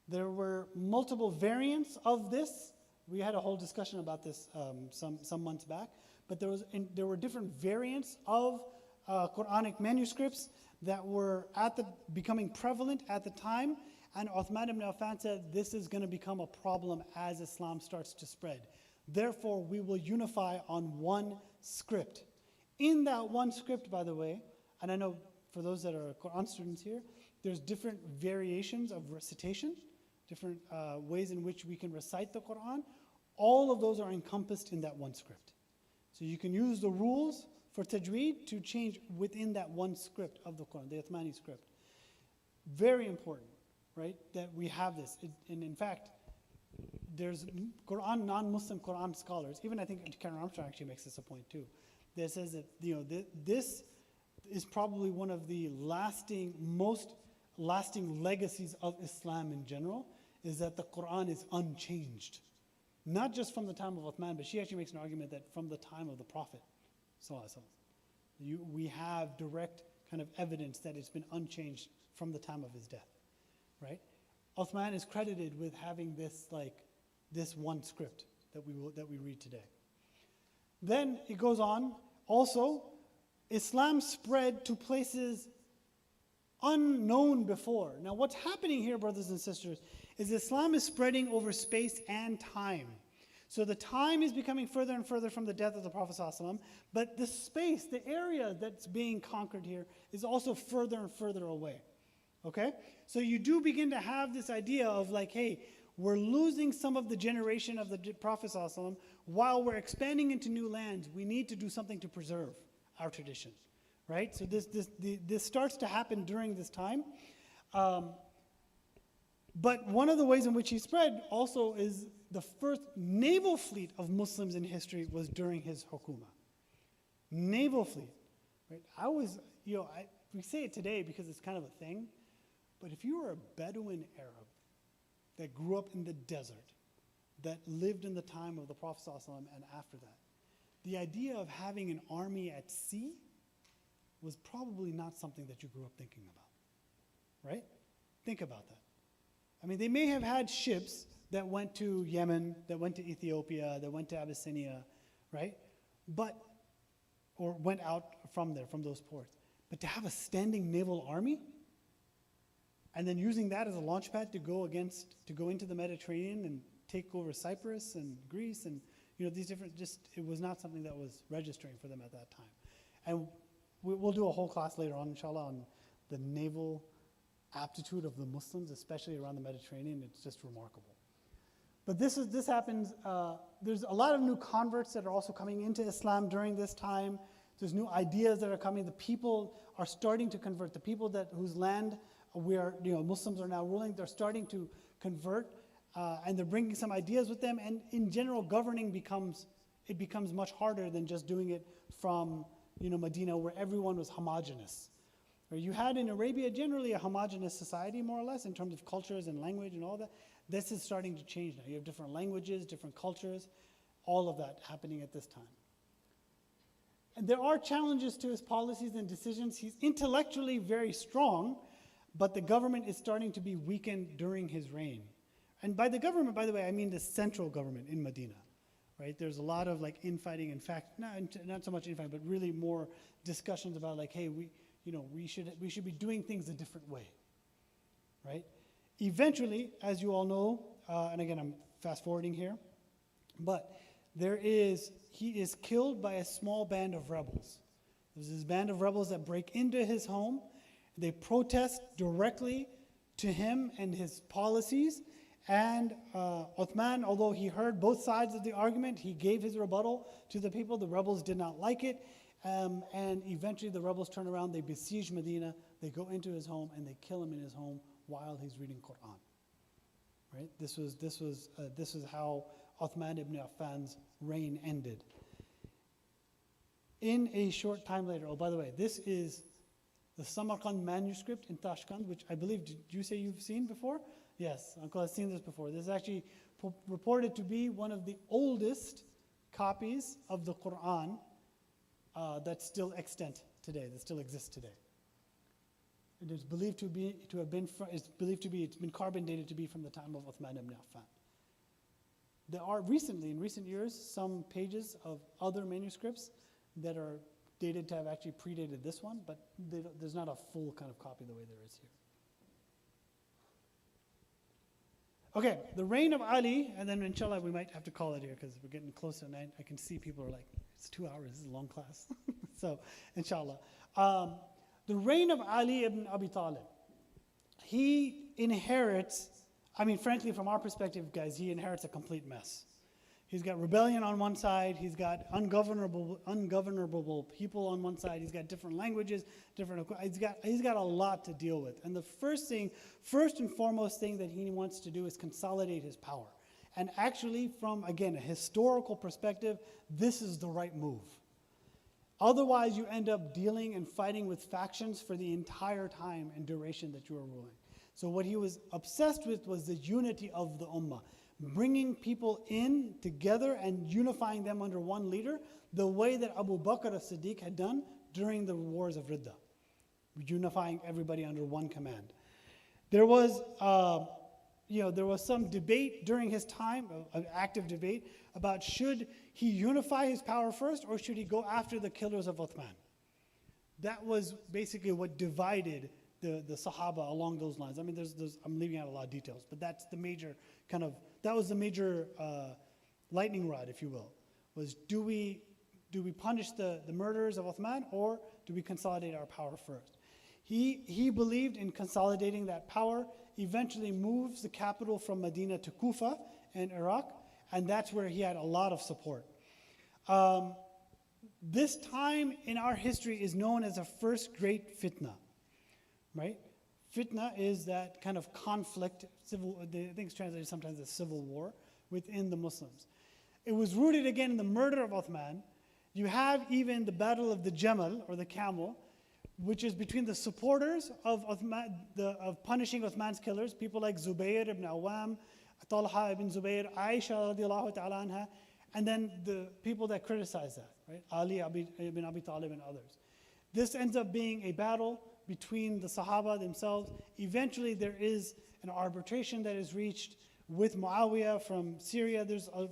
There were multiple variants of this. We had a whole discussion about this some months back, but there were different variants of Quranic manuscripts that were becoming prevalent at the time, and Uthman ibn Affan said, this is going to become a problem as Islam starts to spread. Therefore, we will unify on one script. In that one script, by the way, and I know for those that are Quran students here, there's different variations of recitation, different ways in which we can recite the Quran. All of those are encompassed in that one script. So you can use the rules for tajweed to change within that one script of the Quran, the Uthmani script. Very important, right, that we have this. And in fact, there's non-Muslim Quran scholars, even I think Karen Armstrong actually makes this a point too, that says that this is probably one of the most lasting legacies of Islam in general, is that the Quran is unchanged. Not just from the time of Uthman, but she actually makes an argument that from the time of the Prophet. We have direct kind of evidence that it's been unchanged from the time of his death, right? Uthman is credited with having this one script that we read today. Then it goes on. Also, Islam spread to places unknown before. Now, what's happening here, brothers and sisters, is Islam is spreading over space and time. So the time is becoming further and further from the death of the Prophet ﷺ, but the space, the area that's being conquered here is also further and further away. Okay? So you do begin to have this idea of hey, we're losing some of the generation of the Prophet ﷺ while we're expanding into new lands. We need to do something to preserve our tradition, right? So this starts to happen during this time. But one of the ways in which he spread also is the first naval fleet of Muslims in history was during his hukuma. Naval fleet, right? We say it today because it's kind of a thing, but if you were a Bedouin Arab that grew up in the desert, that lived in the time of the Prophet ﷺ and after that, the idea of having an army at sea was probably not something that you grew up thinking about, right? Think about that. I mean, they may have had ships that went to Yemen, that went to Ethiopia, that went to Abyssinia, right? Or went out from there, from those ports. But to have a standing naval army, and then using that as a launch pad to go into the Mediterranean and take over Cyprus and Greece and these different, it was not something that was registering for them at that time. And we'll do a whole class later on, inshallah, on the naval aptitude of the Muslims, especially around the Mediterranean. It's just remarkable. But this happens, there's a lot of new converts that are also coming into Islam during this time. There's new ideas that are coming. The people are starting to convert. The people whose land Muslims are now ruling, they're starting to convert, and they're bringing some ideas with them. And in general, governing becomes much harder than just doing it from Medina, where everyone was homogenous. You had in Arabia generally a homogenous society, more or less, in terms of cultures and language and all that. This is starting to change now. You have different languages, different cultures, all of that happening at this time. And there are challenges to his policies and decisions. He's intellectually very strong, but the government is starting to be weakened during his reign. And by the government, by the way, I mean the central government in Medina, right? There's a lot of like infighting. In fact, not so much infighting, but really more discussions about like, hey, we should be doing things a different way, right? Eventually, as you all know, and again, I'm fast forwarding here, but he is killed by a small band of rebels. There's this band of rebels that break into his home. They protest directly to him and his policies. And Uthman, although he heard both sides of the argument, he gave his rebuttal to the people. The rebels did not like it. And eventually the rebels turn around, they besiege Medina, they go into his home, and they kill him in his home while he's reading Quran. Right? This was how Uthman ibn Affan's reign ended. In a short time later, oh, by the way, this is the Samarkand manuscript in Tashkent, which I believe, did you say you've seen before? Yes, Uncle has seen this before. This is actually reported to be one of the oldest copies of the Quran that's still extant today, that still exists today. It is believed it's been carbon dated to be from the time of Uthman ibn Affan. There are in recent years, some pages of other manuscripts that are dated to have actually predated this one, but there's not a full kind of copy the way there is here. Okay, the reign of Ali, and then inshallah we might have to call it here because we're getting close to night. I can see people are like, it's 2 hours, this is a long class. So, inshallah. The reign of Ali ibn Abi Talib, he inherits, frankly, from our perspective, guys, he inherits a complete mess. He's got rebellion on one side, he's got ungovernable people on one side, he's got different languages, he's got a lot to deal with. And the first and foremost thing that he wants to do is consolidate his power. And actually, from, again, a historical perspective, this is the right move. Otherwise, you end up dealing and fighting with factions for the entire time and duration that you are ruling. So what he was obsessed with was the unity of the ummah, bringing people in together and unifying them under one leader, the way that Abu Bakr as-Siddiq had done during the wars of Ridda, unifying everybody under one command. There was some debate during his time, an active debate, about should he unify his power first or should he go after the killers of Uthman. That was basically what divided the Sahaba along those lines. I'm leaving out a lot of details, but that's the major that was the major lightning rod, if you will, was do we punish the murderers of Uthman or do we consolidate our power first? He believed in consolidating that power, eventually moves the capital from Medina to Kufa in Iraq, and that's where he had a lot of support. This time in our history is known as the first great fitna, right? Fitna is that kind of conflict, I think it's translated sometimes as civil war within the Muslims. It was rooted again in the murder of Uthman. You have even the battle of the Jamal, or the camel, which is between the supporters of Uthman, of punishing Uthman's killers, people like Zubayr ibn Awam, Talha ibn Zubayr, Aisha radiallahu ta'ala anha, and then the people that criticize that, right? Ali ibn Abi Talib and others. This ends up being a battle between the Sahaba themselves. Eventually there is an arbitration that is reached with Muawiyah from Syria,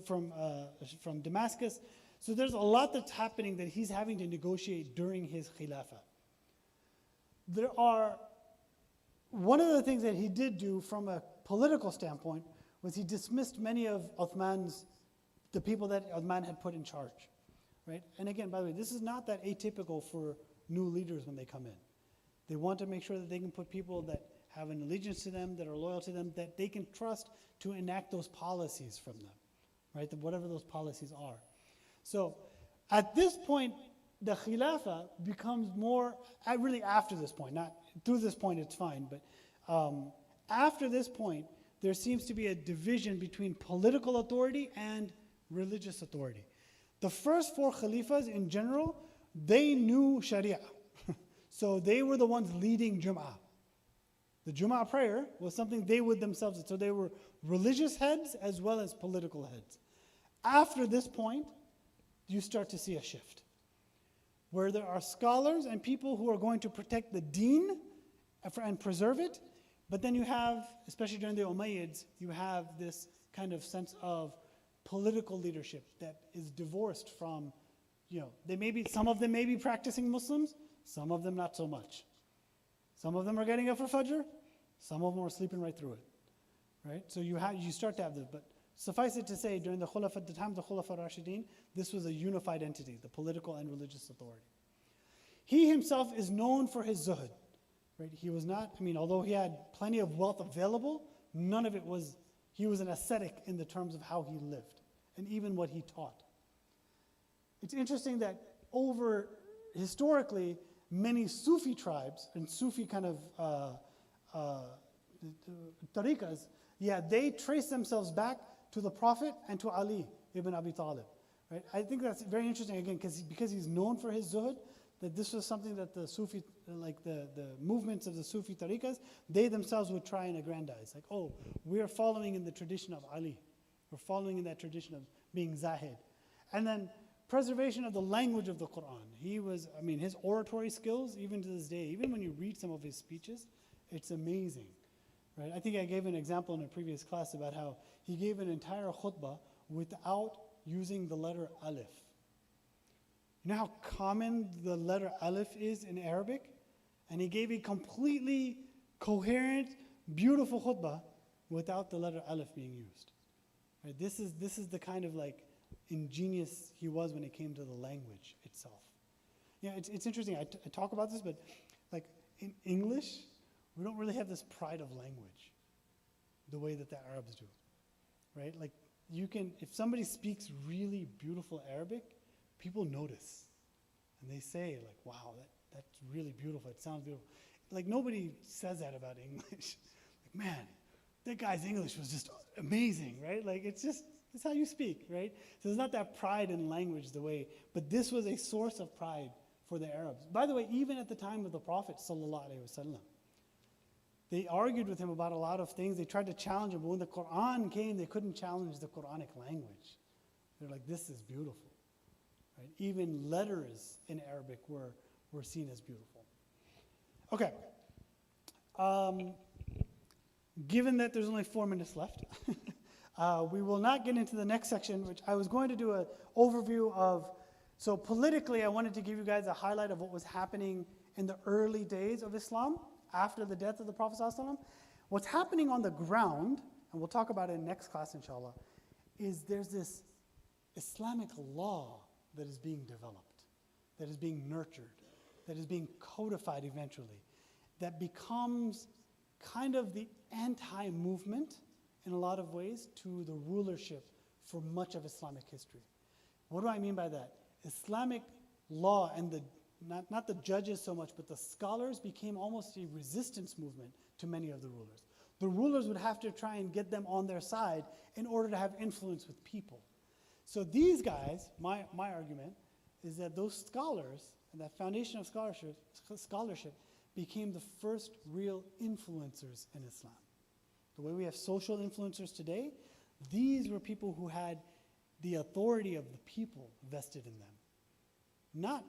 from Damascus. So there's a lot that's happening that he's having to negotiate during his khilafah. One of the things that he did do from a political standpoint was he dismissed many of the people that Uthman had put in charge, right? And again, by the way, this is not that atypical for new leaders when they come in. They want to make sure that they can put people that have an allegiance to them, that are loyal to them, that they can trust to enact those policies from them, right? Whatever those policies are. So at this point, the khilafah becomes more, really after this point, not through this point it's fine, but after this point, there seems to be a division between political authority and religious authority. The first 4 khalifas in general, they knew Sharia. So they were the ones leading Jum'ah. The Jum'ah prayer was something they would themselves do. So they were religious heads as well as political heads. After this point, you start to see a shift, where there are scholars and people who are going to protect the deen and preserve it, But then you have, especially during the Umayyads, you have this kind of sense of political leadership that is divorced from, some of them may be practicing Muslims, some of them not so much. Some of them are getting up for Fajr, some of them are sleeping right through it, right? So you start to have this, but suffice it to say, during the time of the Khulafa Rashidin, this was a unified entity, the political and religious authority. He himself is known for his zuhud, right? He was not, although he had plenty of wealth available, none of it was, he was an ascetic in the terms of how he lived and even what he taught. It's interesting that historically, many Sufi tribes and Sufi kind of tariqas, they trace themselves back to the Prophet and to Ali ibn Abi Talib. Right? I think that's very interesting, again, because he's known for his zuhud, that this was something that the Sufi, like the movements of the Sufi tariqas, they themselves would try and aggrandize. Like, oh, we're following in the tradition of Ali. We're following in that tradition of being Zahid. And then preservation of the language of the Quran. He was, his oratory skills, even to this day, even when you read some of his speeches, it's amazing. Right? I think I gave an example in a previous class about how he gave an entire khutbah without using the letter alif. You know how common the letter alif is in Arabic? And he gave a completely coherent, beautiful khutbah without the letter alif being used. Right? This is the kind of ingenious he was when it came to the language itself. Yeah, it's interesting. I talk about this, but in English, we don't really have this pride of language the way that the Arabs do, right? If somebody speaks really beautiful Arabic, people notice. And they say, wow, that's really beautiful. It sounds beautiful. Nobody says that about English. Man, that guy's English was just amazing, right? It's how you speak, right? So there's not that pride in language but this was a source of pride for the Arabs. By the way, even at the time of the Prophet sallallahu alaihi wasallam, they argued with him about a lot of things. They tried to challenge him, but when the Quran came, they couldn't challenge the Quranic language. They're like, this is beautiful. Right? Even letters in Arabic were seen as beautiful. Okay. Given that there's only 4 minutes left, we will not get into the next section, which I was going to do an overview of. So politically, I wanted to give you guys a highlight of what was happening in the early days of Islam after the death of the Prophet ﷺ. What's happening on the ground, and we'll talk about it in next class, inshallah, is there's this Islamic law that is being developed, that is being nurtured, that is being codified eventually, that becomes kind of the anti-movement in a lot of ways to the rulership for much of Islamic history. What do I mean by that? Islamic law and not the judges so much, but the scholars became almost a resistance movement to many of the rulers. The rulers would have to try and get them on their side in order to have influence with people. So these guys, my argument, is that those scholars and that foundation of scholarship became the first real influencers in Islam. The way we have social influencers today, these were people who had the authority of the people vested in them. Not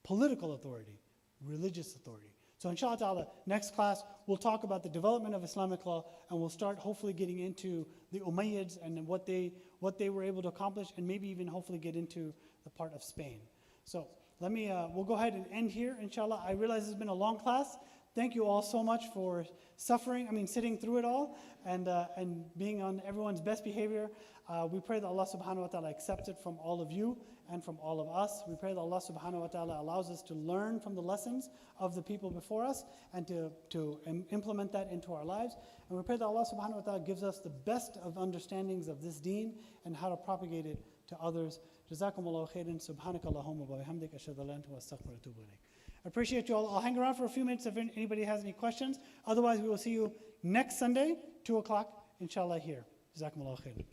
political authority, religious authority. So inshallah ta'ala, next class, we'll talk about the development of Islamic law, and we'll start hopefully getting into the Umayyads and what they were able to accomplish, and maybe even hopefully get into the part of Spain. So we'll go ahead and end here, inshallah. I realize it's been a long class. Thank you all so much for sitting through it all and being on everyone's best behavior. We pray that Allah subhanahu wa ta'ala accepts it from all of you and from all of us. We pray that Allah subhanahu wa ta'ala allows us to learn from the lessons of the people before us and to implement that into our lives. And we pray that Allah subhanahu wa ta'ala gives us the best of understandings of this deen and how to propagate it to others. Jazakumullahu khairan. Subhanakallahumma wa bihamdik ashhadu an la ilaha illa anta astaghfiruka wa atubu ilayk. I appreciate you all. I'll hang around for a few minutes if anybody has any questions. Otherwise, we will see you next Sunday, 2 o'clock, inshallah, here. Jazakumullahu khairan.